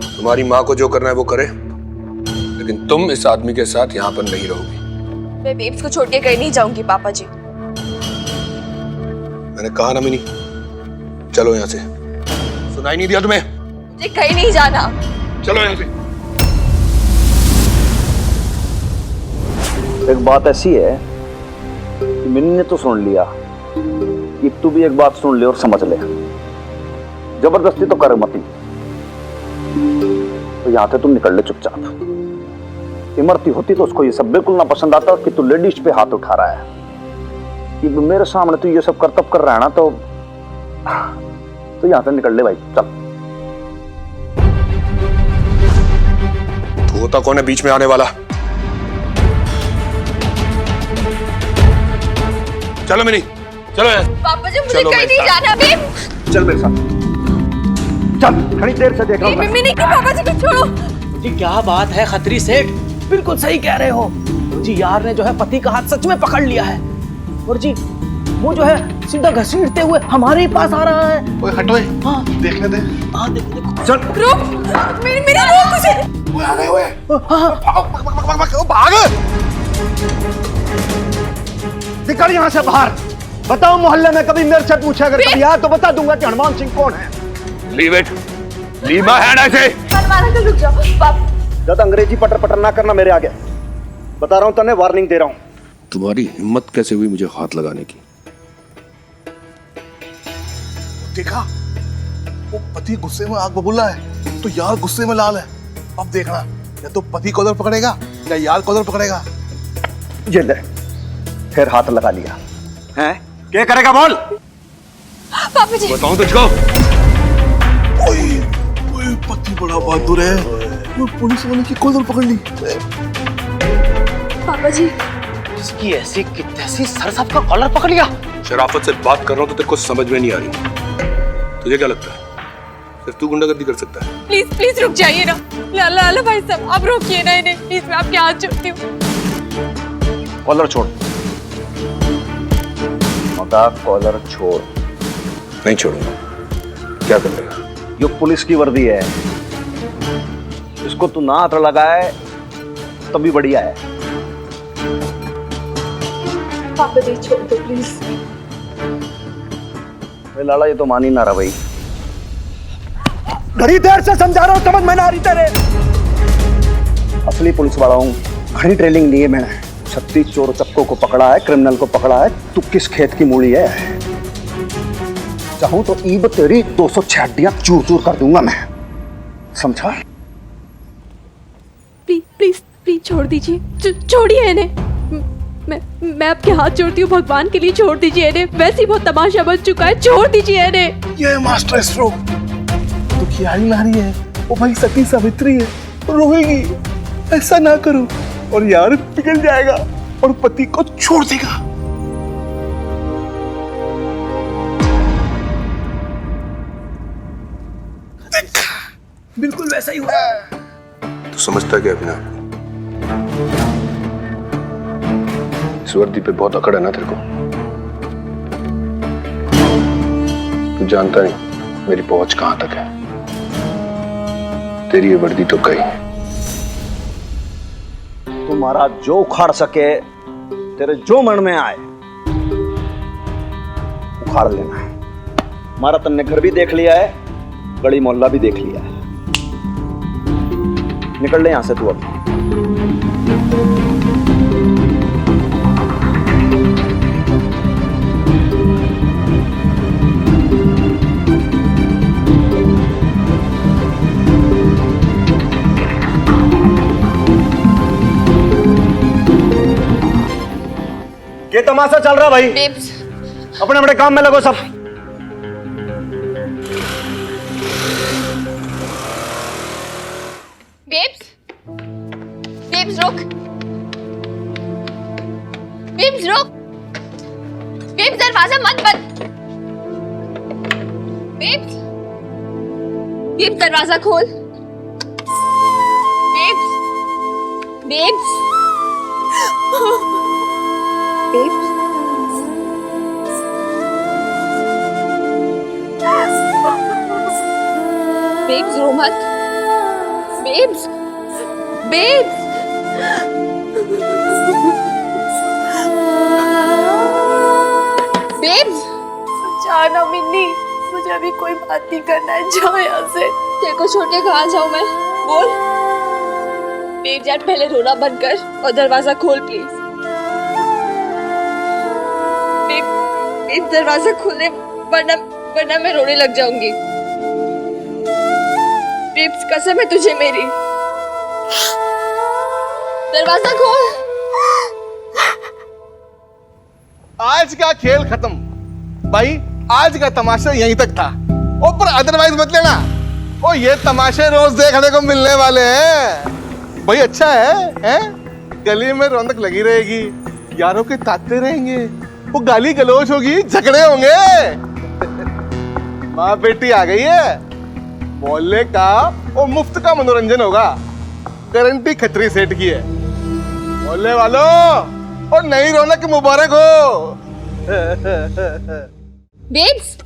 तुम्हारी माँ को जो करना है वो करे, लेकिन तुम इस आदमी के साथ यहाँ पर नहीं रहोगी। मैं बेब्स को छोड़ के कहीं नहीं जाऊंगी पापा जी। मैंने कहा ना मिनी, चलो यहाँ से। सुनाई नहीं दिया तुम्हें? मुझे कहीं नहीं जाना। चलो यहाँ से। एक बात ऐसी है कि मिनी ने तो सुन लिया, कि तू भी एक बात सुन ले और समझ ले। जबरदस्ती तो कर मती, तो यहां से तुम निकल ले चुपचाप। इमरती होती तो उसको ये सब बिल्कुल ना पसंद आता कि तू लेडीज पे हाथ उठा रहा है। कि मेरे सामने तू ये सब करतब कर रहा है ना, तो यहां से निकल ले भाई, चल। तू होता कौन है बीच में आने वाला? चलो मिनी, चलो यहाँ। पापा जी मुझे चलो कहीं मेरे नहीं साथ। जाना बेब। चल मेरे साथ, चल। खड़ी देर से देख रहा हूं मैं। मिनी को पापा जी को छोड़ो। जी क्या बात है खत्री सेठ, बिल्कुल सही कह रहे हो जी। यार ने जो है पति का हाथ सच में पकड़ लिया है, और जी वो जो है सीधा घसीटते हुए हमारे ही पास आ रहा है। ओए हटो, हाँ। देखने दे। हाँ देखो देखो। चल। रुक, मेरी रोक उसे। वो आ गए, ओए। भाग। निकल यहाँ से बाहर। बताओ मोहल्ले में कभी मेरे से पूछा, अगर कभी आया तो बता दूंगा कि हनुमान सिंह कौन है। Leave it, leave my hand ऐसे। मनमाना कर, रुक जाओ पापा। ज्यादा अंग्रेजी पटर पटर ना करना मेरे आगे, बता रहा हूं, तने वार्निंग दे रहा हूं। तुम्हारी हिम्मत कैसे हुई मुझे हाथ लगाने की? देखा, वो पति गुस्से में आग बबूला है, तो यार गुस्से में लाल है। अब देखना, या तो पति को उधर पकड़ेगा या यार को उधर पकड़ेगा। ये ले, फिर हाथ लगा लिया हैं? क्या करेगा बोल? पापा जी बताऊं तुझको? ओए, ओए, पति बड़ा बहादुर है, वो पुलिस वाले की कॉलर पकड़ ली। पापा जी इसकी ऐसी की तैसी सर साहब का कॉलर पकड़ लिया। शराफत से बात कर रहा हूं तो तेरे को समझ में नहीं आ रही। तुझे क्या लगता है सिर्फ तू गुंडागर्दी कर सकता है? प्लीज प्लीज रुक जाइए ना। लाला लाला भाई साहब, आप रोकिए ना इन्हें प्लीज, मैं आपके हाथ जोड़ती हूँ। कॉलर छोड़, मगा कॉलर छोड़। नहीं छोड़ूंगा। क्या कर लेगा? ये पुलिस की वर्दी है, इसको तू ना हाथ लगाए तभी बढ़िया है। पापा जी छोड़ दो प्लीज। लाला ये तो मान ही ना रहा भाई। घड़ी देर से समझा रहा हूं, समझ में ना आ रही तेरे। असली पुलिस वाला हूं, घड़ी ट्रेनिंग ली है मैंने। 36 चोर चक्कों को पकड़ा है, क्रिमिनल को पकड़ा है। तू किस खेत की मूली है? चाहूं तो ईब तेरी 206 हड्डियां चूर चूर कर दूंगा मैं, समझा? प्लीज प्लीज प्लीज छोड़ दीजिए, छोड़िए इन्हें। मैं आपके हाथ जोड़ती हूँ, भगवान के लिए छोड़ दीजिए इन्हें। वैसे ही बहुत तमाशा बन चुका है, छोड़ दीजिए इन्हें। ये मास्टर स्ट्रोक तो खियाली नारी है, वो भाई सती सावित्री है, रोएगी। ऐसा ना करो, और यार पिघल जाएगा और पति को छोड़ देगा। बिल्कुल वैसा ही हुआ। तू समझता क्या अपने आप? इस वर्दी पे बहुत अकड़ है ना तेरे को। तू जानता नहीं मेरी पहुंच कहां तक है। तेरी ये वर्दी तो गई। तुम्हारा जो उखाड़ सके, तेरे जो मन में आए उखाड़ लेना है। हमारा तन्ने घर भी देख लिया है, गली मोहल्ला भी देख लिया है। निकल ले यहां से तू अब। ये तमाशा चल रहा भाई। बेब्स, अपने अपने काम में लगो सब। बेब्स, बेब्स रुक। बेब्स रुक। बेब्स दरवाजा मत बंद। बेब्स, बेब्स दरवाजा खोल। Babes, babes, babes. बेब्स रो मत। Babes, babes. बेब्स, जाना मिन्नी, मुझे अभी कोई बात नहीं करना है, जाओ यहाँ से। तेरे को छोड़ के कहाँ जाऊँ मैं? बोल। बेब्स यार पहले रोना बंद कर और दरवाजा खोल प्लीज। बेब्स दरवाजा खोले वरना मैं रोने लग जाऊंगी। बेब्स कसम है तुझे मेरी। दरवाजा खोल। आज का खेल खत्म भाई। आज का तमाशा यहीं तक था। ओ पर अदरवाइज मत लेना। ओ ये तमाशे रोज देखने को मिलने वाले हैं भाई। अच्छा है? गली में रौनक लगी रहेगी, यारों के ताते रहेंगे, वो गाली गलोच होगी, झगड़े होंगे। माँ बेटी आ गई है, मोहल्ले का वो मुफ्त का मनोरंजन होगा। गारंटी खतरी सेठ की है। मोहल्ले वालों और नई रौनक मुबारक हो। बेब्स,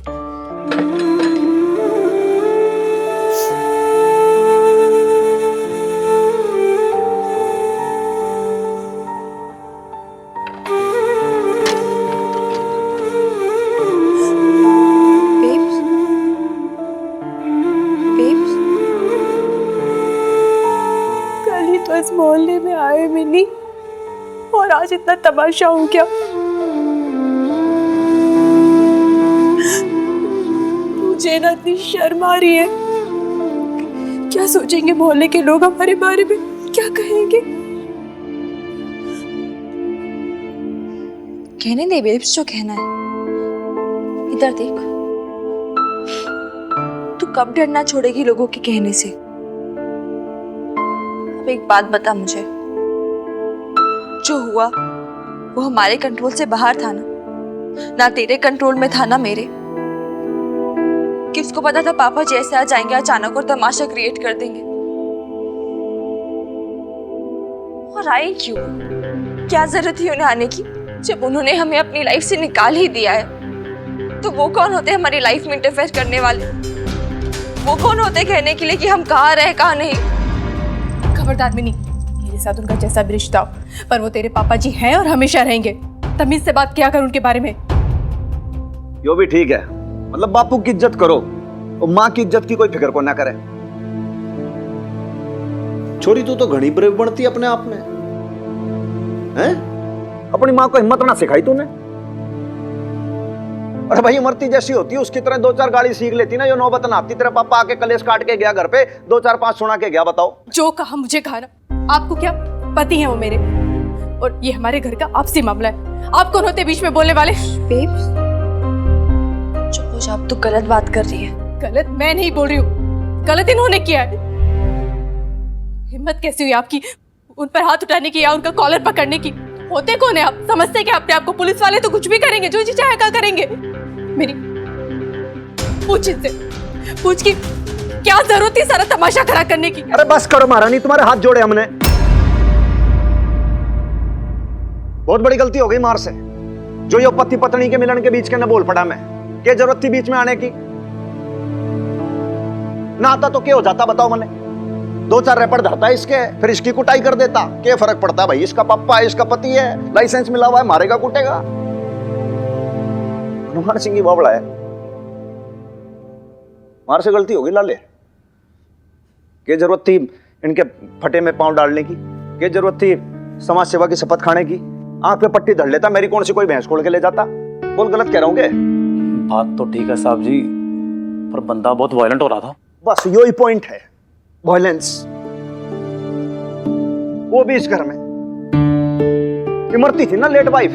कल ही तो इस मोहल्ले में आए मिन्नी, और आज इतना तमाशा हो गया। मुझे ना इतनी शर्म आ रही है। क्या सोचेंगे मोहल्ले के लोग हमारे बारे में, क्या कहेंगे? कहने दे बेब्स जो कहना है। इधर देख, तू कब डरना छोड़ेगी लोगों के कहने से? अब एक बात बता मुझे, जो हुआ वो हमारे कंट्रोल से बाहर था ना तेरे कंट्रोल में था ना मेरे। किसको पता था पापा जी ऐसे आ जाएंगे अचानक और तमाशा क्रिएट कर देंगे। और आए क्यों? क्या जरूरत थी उन्हें आने की, जब उन्होंने हमें अपनी लाइफ से निकाल ही दिया है। तो वो कौन होते हमारी लाइफ में इंटरफेयर करने वाले? वो कौन होते कहने के लिए कि हम कहाँ रहे कहाँ नहीं? खबरदार मिनी, मेरे साथ उनका जैसा भी रिश्ता हो, पर वो तेरे पापा जी हैं और हमेशा रहेंगे। तमीज से बात किया कर उनके बारे में। यो भी ठीक है, मतलब बापू की इज्जत करो और माँ की इज्जत की कोई फिक्र को ना करे। छोरी तू तो घनी ब्रेव बनती अपने आप में हैं? अपनी माँ को हिम्मत ना सिखाई तूने? अरे भाई मरती जैसी होती है उसकी तरह दो चार गाड़ी सीख लेती ना। यो नौबत ना आती। तेरा पापा आके कलेश काट के गया घर पे, दो चार पांच सुना के गया। बताओ जो कहा मुझे कहा ना। आपको क्या, पति हैं वो मेरे, और ये हमारे घर का आपसी मामला है। आप कौन होते बीच में बोलने वाले? बेब्स चुप हो जा, अब तू गलत बात कर रही है। गलत मैं नहीं बोल रही हूँ, गलत इन्होंने किया है। हिम्मत कैसी हुई आपकी उन पर हाथ उठाने की या उनका कॉलर पकड़ने की? होते कौन है आप? समझते क्या अपने आप को? पुलिस वाले तो कुछ भी करेंगे, जो जी चाहे क्या करेंगे। मेरी पूछ इनसे, पूछ की क्या जरूरत थी सारा तमाशा खड़ा करने की? अरे बस करो महारानी, तुम्हारे हाथ जोड़े हमने। बहुत बड़ी गलती हो गई मार से, जो ये पति पत्नी के मिलन के बीच के न बोल पड़ा मैं। क्या जरूरत थी बीच में आने की? ना आता तो क्या हो जाता बताओ मैंने? 2-4 रैपट धरता है इसके, फिर इसकी कुटाई कर देता। क्या फर्क पड़ता है भाई? इसका पप्पा है, इसका पति है, लाइसेंस मिला हुआ है, मारेगा कुटेगा। हनुमान सिंह की बाबड़ा है, मार से गलती होगी लाले। क्या जरूरत थी इनके फटे में पांव डालने की? क्या जरूरत थी समाज सेवा की शपथ खाने की? आंख पे पट्टी धर लेता, मेरी कौन सी कोई भैंस खोल के ले जाता? बोल गलत कह रहा हूँ क्या? बात तो ठीक है साहब जी, पर बंदा बहुत वायलेंट हो रहा था। बस यही पॉइंट है, वायलेंस। वो भी इस घर में इमरती थी ना, लेट वाइफ,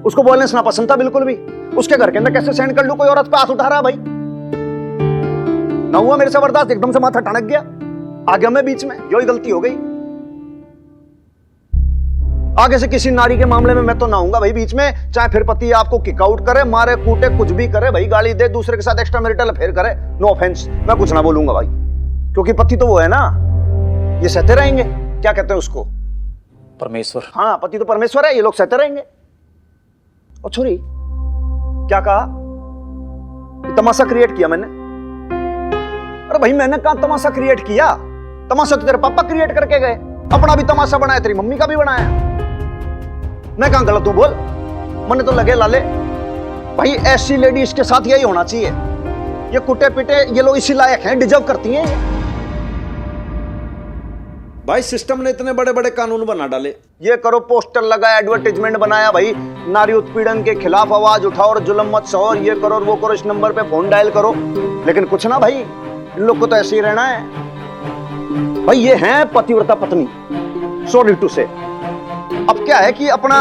उसको वायलेंस ना पसंद था बिल्कुल भी। उसके घर के अंदर कैसे सहन कर लूं कोई औरत पे हाथ उठा रहा भाई? ना हुआ मेरे से बर्दाश्त, एकदम से माथा टनक गया, आ गया मैं बीच में। यही गलती हो गई। आगे से किसी नारी के मामले में मैं तो ना आऊंगा भाई बीच में, चाहे फिर पति आपको किक आउट करे, मारे कूटे, कुछ भी करे भाई, गाली दे, दूसरे के साथ एक्स्ट्रा मैरिटल अफेयर करे, नो ऑफेंस, मैं कुछ ना बोलूंगा भाई, क्योंकि पति तो वो है ना, ये सहते रहेंगे। क्या कहते हैं उसको? परमेश्वर। हाँ, पति तो परमेश्वर है, ये लोग सहते रहेंगे। और छोरी क्या कहा? तमाशा क्रिएट किया मैंने। अरे भाई मैंने कहा तमाशा क्रिएट किया? तमाशा तो तेरे पापा क्रिएट करके गए, अपना भी तमाशा बनाया, तेरी मम्मी का भी बनाया। मैं कहां गलत हूं बोल? मैंने तो लगे लाले भाई, ऐसी लेडी इसके साथ यही होना चाहिए। ये कुटे पिटे ये लोग इसी लायक हैं, डिजर्व करती हैं भाई। सिस्टम ने इतने बड़े बड़े कानून बना डाले, ये करो, पोस्टर लगाया, एडवर्टाइजमेंट बनाया भाई, नारी उत्पीड़न के खिलाफ आवाज उठाओ और जुल्म मत सहो, और ये करो और वो करो, इस नंबर पे फोन डायल करो। लेकिन कुछ ना भाई, इन लोग को तो ऐसे ही रहना है भाई। ये हैं पतिव्रता पत्नी, सॉरी टू से। अब क्या है कि अपना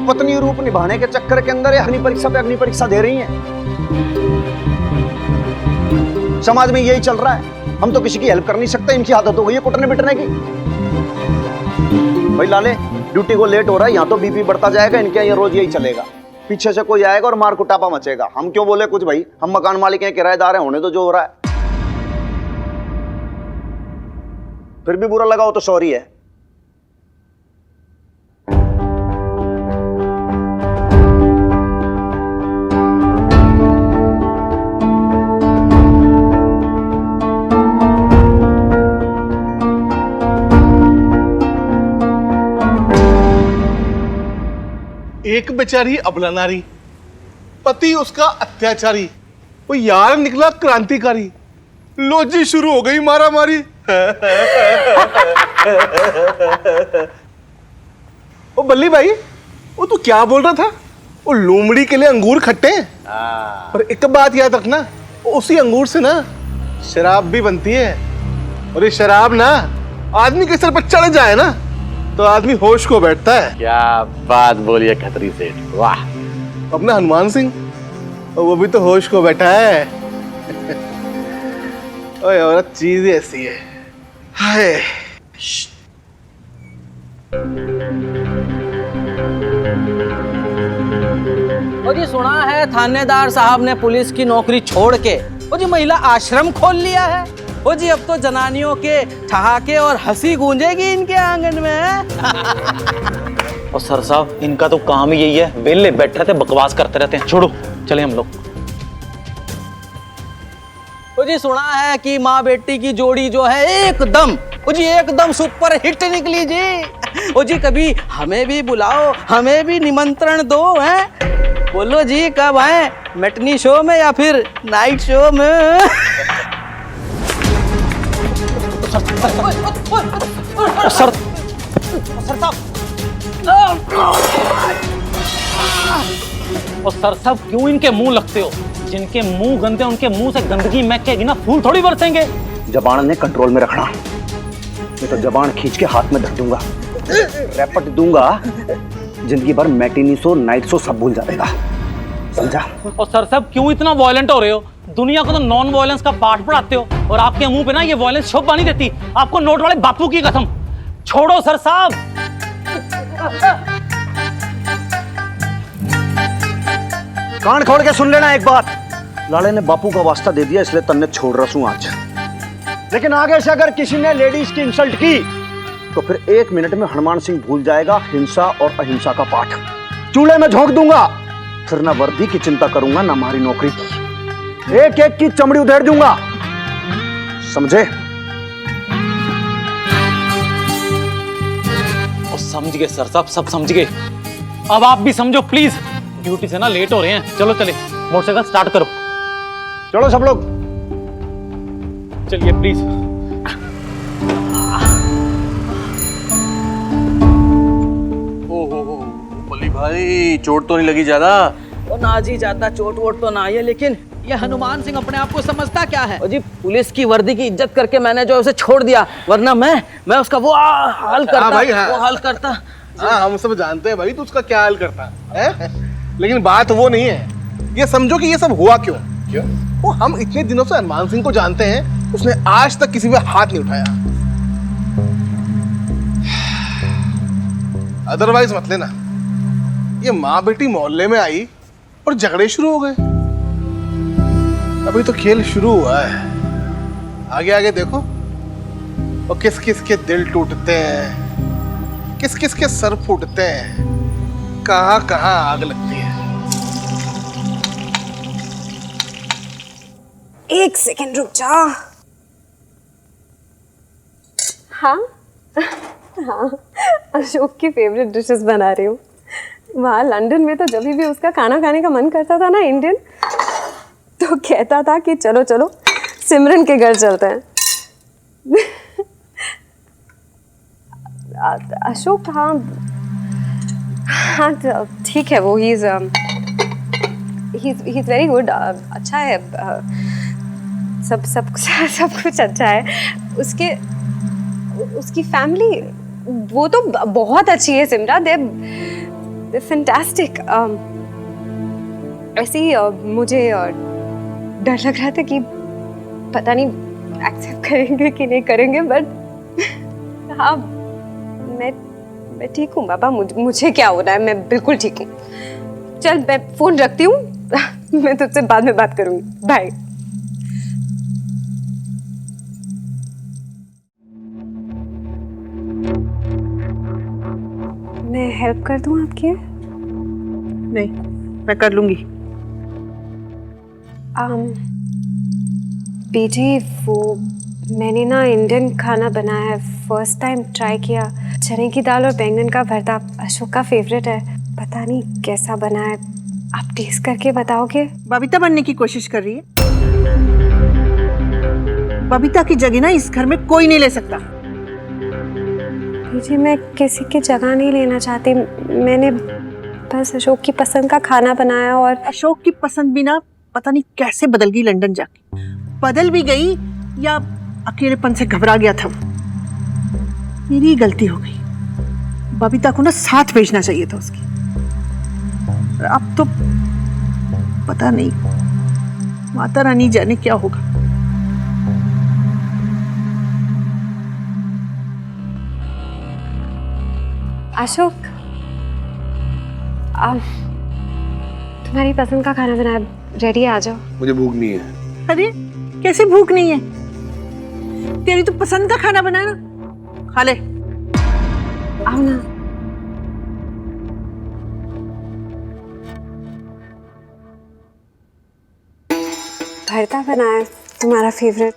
पत्नी रूप निभाने के चक्कर के अंदर अग्नि परीक्षा पे अग्नि परीक्षा दे रही हैं। समाज में यही चल रहा है, हम तो किसी की हेल्प कर नहीं सकते, इनकी आदत हो गई है कुटने बिटने की। भाई लाले, ड्यूटी को लेट हो रहा है, यहाँ तो बीपी बढ़ता जाएगा, इनके यहाँ रोज यही चलेगा। पीछे से कोई आएगा और मार कुटापा मचेगा। हम क्यों बोले कुछ भाई, हम मकान मालिक हैं, किराएदार हैं, होने तो जो हो रहा है। फिर भी बुरा लगा हो तो सॉरी है। एक बेचारी अबला नारी, पति उसका अत्याचारी, वो यार निकला क्रांतिकारी। लो जी, शुरू हो गई मारा मारी। ओ बल्ली भाई, वो तू क्या बोल रहा था? वो लोमड़ी के लिए अंगूर खट्टे हैं, पर एक बात याद रखना, उसी अंगूर से ना शराब भी बनती है। और ये शराब ना आदमी के सर पर चढ़ जाए ना तो आदमी होश को बैठता है। क्या बात बोलिए खतरी सेठ, वाह। अपना हनुमान सिंह, वो भी तो होश को बैठा है। ओए औरत चीज ऐसी है, हाय। और ये सुना है थानेदार साहब ने पुलिस की नौकरी छोड़ के वो जी महिला आश्रम खोल लिया है। वो जी अब तो जनानियों के ठहाके और हंसी गूंजेगी इनके आंगन में। और सर साहब, इनका तो काम ही यही है, वेले बैठे रहते बकवास करते रहते हैं। छोड़ो, चले हम लोग। वो जी सुना है कि माँ बेटी की जोड़ी जो है एकदम, वो जी एकदम सुपर हिट निकली जी। वो जी कभी हमें भी बुलाओ, हमें भी निमंत्रण दो, हैं? बोलो जी कब आए, मैटनी शो में या फिर नाइट शो में? सर साहब क्यों इनके मुंह लगते हो? जिनके मुंह गंदे उनके मुंह से गंदगी महकेगी ना, फूल थोड़ी बरसेंगे। जबान ने कंट्रोल में रखना, नहीं तो जबान खींच के हाथ में धर दूंगा, रैपट दूंगा, जिंदगी भर मैटिनी शो नाइट शो सब भूल जाएगा, समझा? और सर साहब क्यों इतना वायलेंट हो रहे हो? दुनिया को तो नॉन वायलेंस का पाठ पढ़ाते हो और आपके मुंह पे ना ये वायलेंस शोभा नहीं देती। आपको नोट वाले बापू की कसम। छोड़ो सर साहब। कान खोल के सुन लेना एक बात, लाले ने बापू का वास्ता दे दिया इसलिए तन्ने छोड़ रहा हूं आज। लेकिन आगे से अगर किसी ने लेडीज की इंसल्ट की तो फिर 1 मिनट में हनुमान सिंह भूल जाएगा हिंसा और अहिंसा का पाठ। चूल्हे में झोंक दूंगा, फिर ना वर्दी की चिंता करूंगा ना हमारी नौकरी की। एक एक की चमड़ी उधेड़ दूंगा, समझे? समझ गए सर साहब, सब समझ गए। अब आप भी समझो प्लीज, ड्यूटी से ना लेट हो रहे हैं। चलो चले, मोटरसाइकिल स्टार्ट करो। चलो सब लोग चलिए प्लीज। ओहो बली भाई, चोट तो नहीं लगी ज्यादा? वो ना जी ज्यादा चोट वोट तो ना आई है, लेकिन ये हनुमान सिंह अपने आप को समझता क्या है? जी पुलिस की वर्दी की इज्जत करके मैंने जो उसे छोड़ दिया, वरना मैं उसका वो हाल करता। भाई, हाँ। वो हाल करता। हाँ हम सब जानते हैं भाई तू उसका क्या हाल करता है, लेकिन बात वो नहीं है। ये समझो कि ये सब हुआ क्यों? वो हम इतने दिनों से हनुमान सिंह को जानते हैं, उसने आज तक किसी पे हाथ नहीं उठाया। अदरवाइज मत लेना, ये माँ बेटी मोहल्ले में आई और झगड़े शुरू हो गए। अभी तो खेल शुरू हुआ है, आगे आगे देखो और किस किस के दिल टूटते हैं, किस किस के सर फूटते हैं, कहां कहां आग लगती है। 1 सेकंड रुक जा। हाँ हाँ, अशोक की फेवरेट डिशेस बना रही हूँ। वहाँ लंदन में तो जब भी उसका खाना खाने का मन करता था ना इंडियन, तो कहता था कि चलो चलो सिमरन के घर चलते हैं। अशोक, हाँ हाँ ठीक है, वो ही इज वेरी गुड, अच्छा है, सब कुछ अच्छा है। उसकी फैमिली वो तो बहुत अच्छी है सिमरा, दे फैंटास्टिक। ऐसे ही मुझे डर लग रहा था कि पता नहीं एक्सेप्ट करेंगे कि नहीं करेंगे, बट हाँ मैं ठीक हूँ बाबा, मुझे क्या हो रहा है, मैं बिल्कुल ठीक हूँ। चल मैं फोन रखती हूँ, मैं तुझसे बाद में बात करूँगी, बाय। मैं हेल्प कर दूँ आपकी? नहीं, मैं कर लूंगी। बेटी, वो मैंने ना इंडियन खाना बनाया है, फर्स्ट टाइम ट्राई किया। चने की दाल और बैंगन का भरता अशोक का फेवरेट है, पता नहीं कैसा बना है, आप टेस्ट करके बताओगे? बबीता बनने की कोशिश कर रही है। बबीता की जगह ना इस घर में कोई नहीं ले सकता। जी मैं किसी की जगह नहीं लेना चाहती, मैंने बस अशोक की पसंद का खाना बनाया। और अशोक की पसंद भी ना पता नहीं कैसे बदल गई लंदन जाके। बदल भी गई या अकेलेपन से घबरा गया था। मेरी गलती हो गई, बबीता को ना साथ भेजना चाहिए था उसकी। अब तो पता नहीं, माता रानी जाने क्या होगा। अशोक, तुम्हारी पसंद का खाना बनाया, रेडी है, आ जाओ। मुझे भूख नहीं है। अरे कैसे भूख नहीं है? तेरी तो पसंद का खाना बनाया ना, खा ले। आओ ना। भरता बनाया तुम्हारा फेवरेट।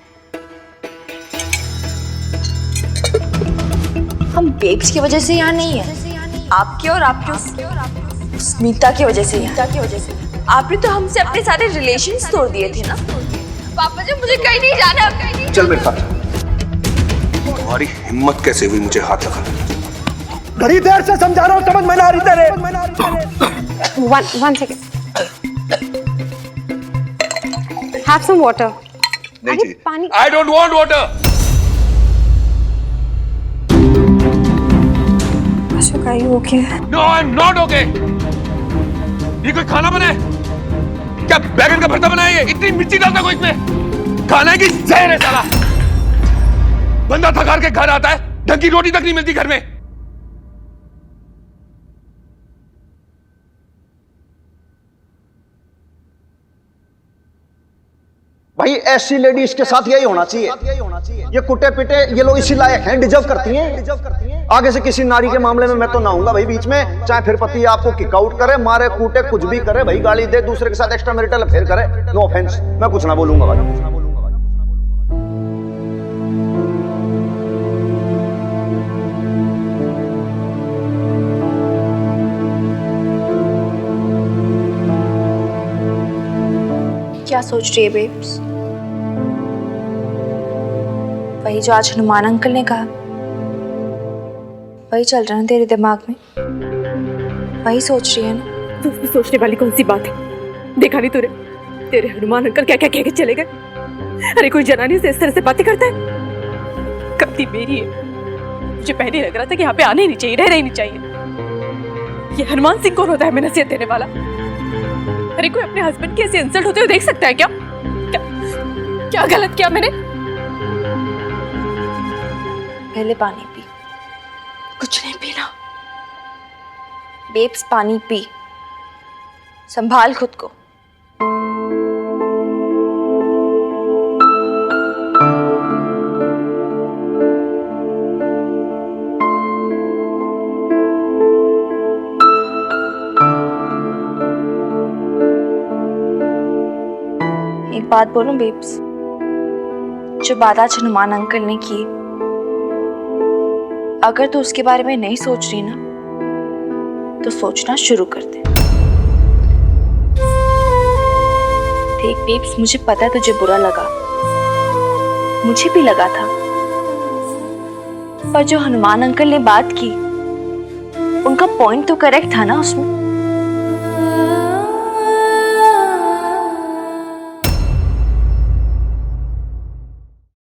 हम बेब्स की वजह से यहाँ नहीं है, आपके और आपके स्मिता की वजह से यहाँ। आपने तो हमसे अपने सारे रिलेशंस तोड़ दिए थे ना। पापा जी मुझे कहीं नहीं जाना, अब कहीं नहीं। चल मेरे साथ। तुम्हारी हिम्मत कैसे हुई मुझे हाथ लगाने? घड़ी देर से समझा रहा हूँ, समझ में ना आ रही तेरे। One second. Have some water. नहीं अरे चाहिए। पानी। I don't want water. Ashok, are you okay? No, I'm not okay. ये कोई खाना बना है? क्या बैगन का भरता बनाया है? इतनी मिर्ची डालता कोई इसमें? खाना है कि जहर है साला? बंदा थक हार के घर आता है, ढंग की रोटी तक नहीं मिलती घर में। ऐसी लेडी इसके साथ यही होना चाहिए। ये कुटे पिटे ये लोग इसी लायक हैं, डिजर्व करती हैं। आगे से किसी नारी के मामले में मैं तो ना आऊंगा भाई बीच में, चाहे फिर पति आपको किक आउट करे, मारे कूटे, कुछ भी करे भाई, गाली दे, दूसरे के साथ एक्स्ट्रा मैरिटल अफेयर करे, नो ऑफेंस, मैं कुछ ना बोलूंगा भाई। क्या सोच रही है बेब्स? वही जो आज हनुमान अंकल ने कहा, वही चल रहा है तेरे दिमाग में? वही सोच रही है ना? तो उसमें सोचने वाली कौन सी बात है? देखा नहीं तूने तेरे हनुमान अंकल क्या क्या कह के चले गए? अरे कोई जनानी से इस तरह से बातें करता है? गलती मेरी है, मुझे पहले लग रहा था कि यहाँ पे आने नहीं चाहिए, रहना ही नहीं चाहिए। ये हनुमान सिंह कौन होता है हमें नसीहत देने वाला? अरे कोई अपने हस्बैंड की ऐसे इंसल्ट होते हुए देख सकता है क्या? क्या गलत किया मैंने? पहले पानी पी। कुछ नहीं पीना बेब्स, पानी पी, संभाल खुद को। एक बात बोलूं बेब्स, जो बात आज हनुमान अंकल ने की, अगर तू उसके बारे में नहीं सोच रही ना, तो सोचना शुरू कर दे। देख बेब्स, मुझे पता है तुझे बुरा लगा, मुझे भी लगा था, पर जो हनुमान अंकल ने बात की, उनका पॉइंट तो करेक्ट था ना उसमें।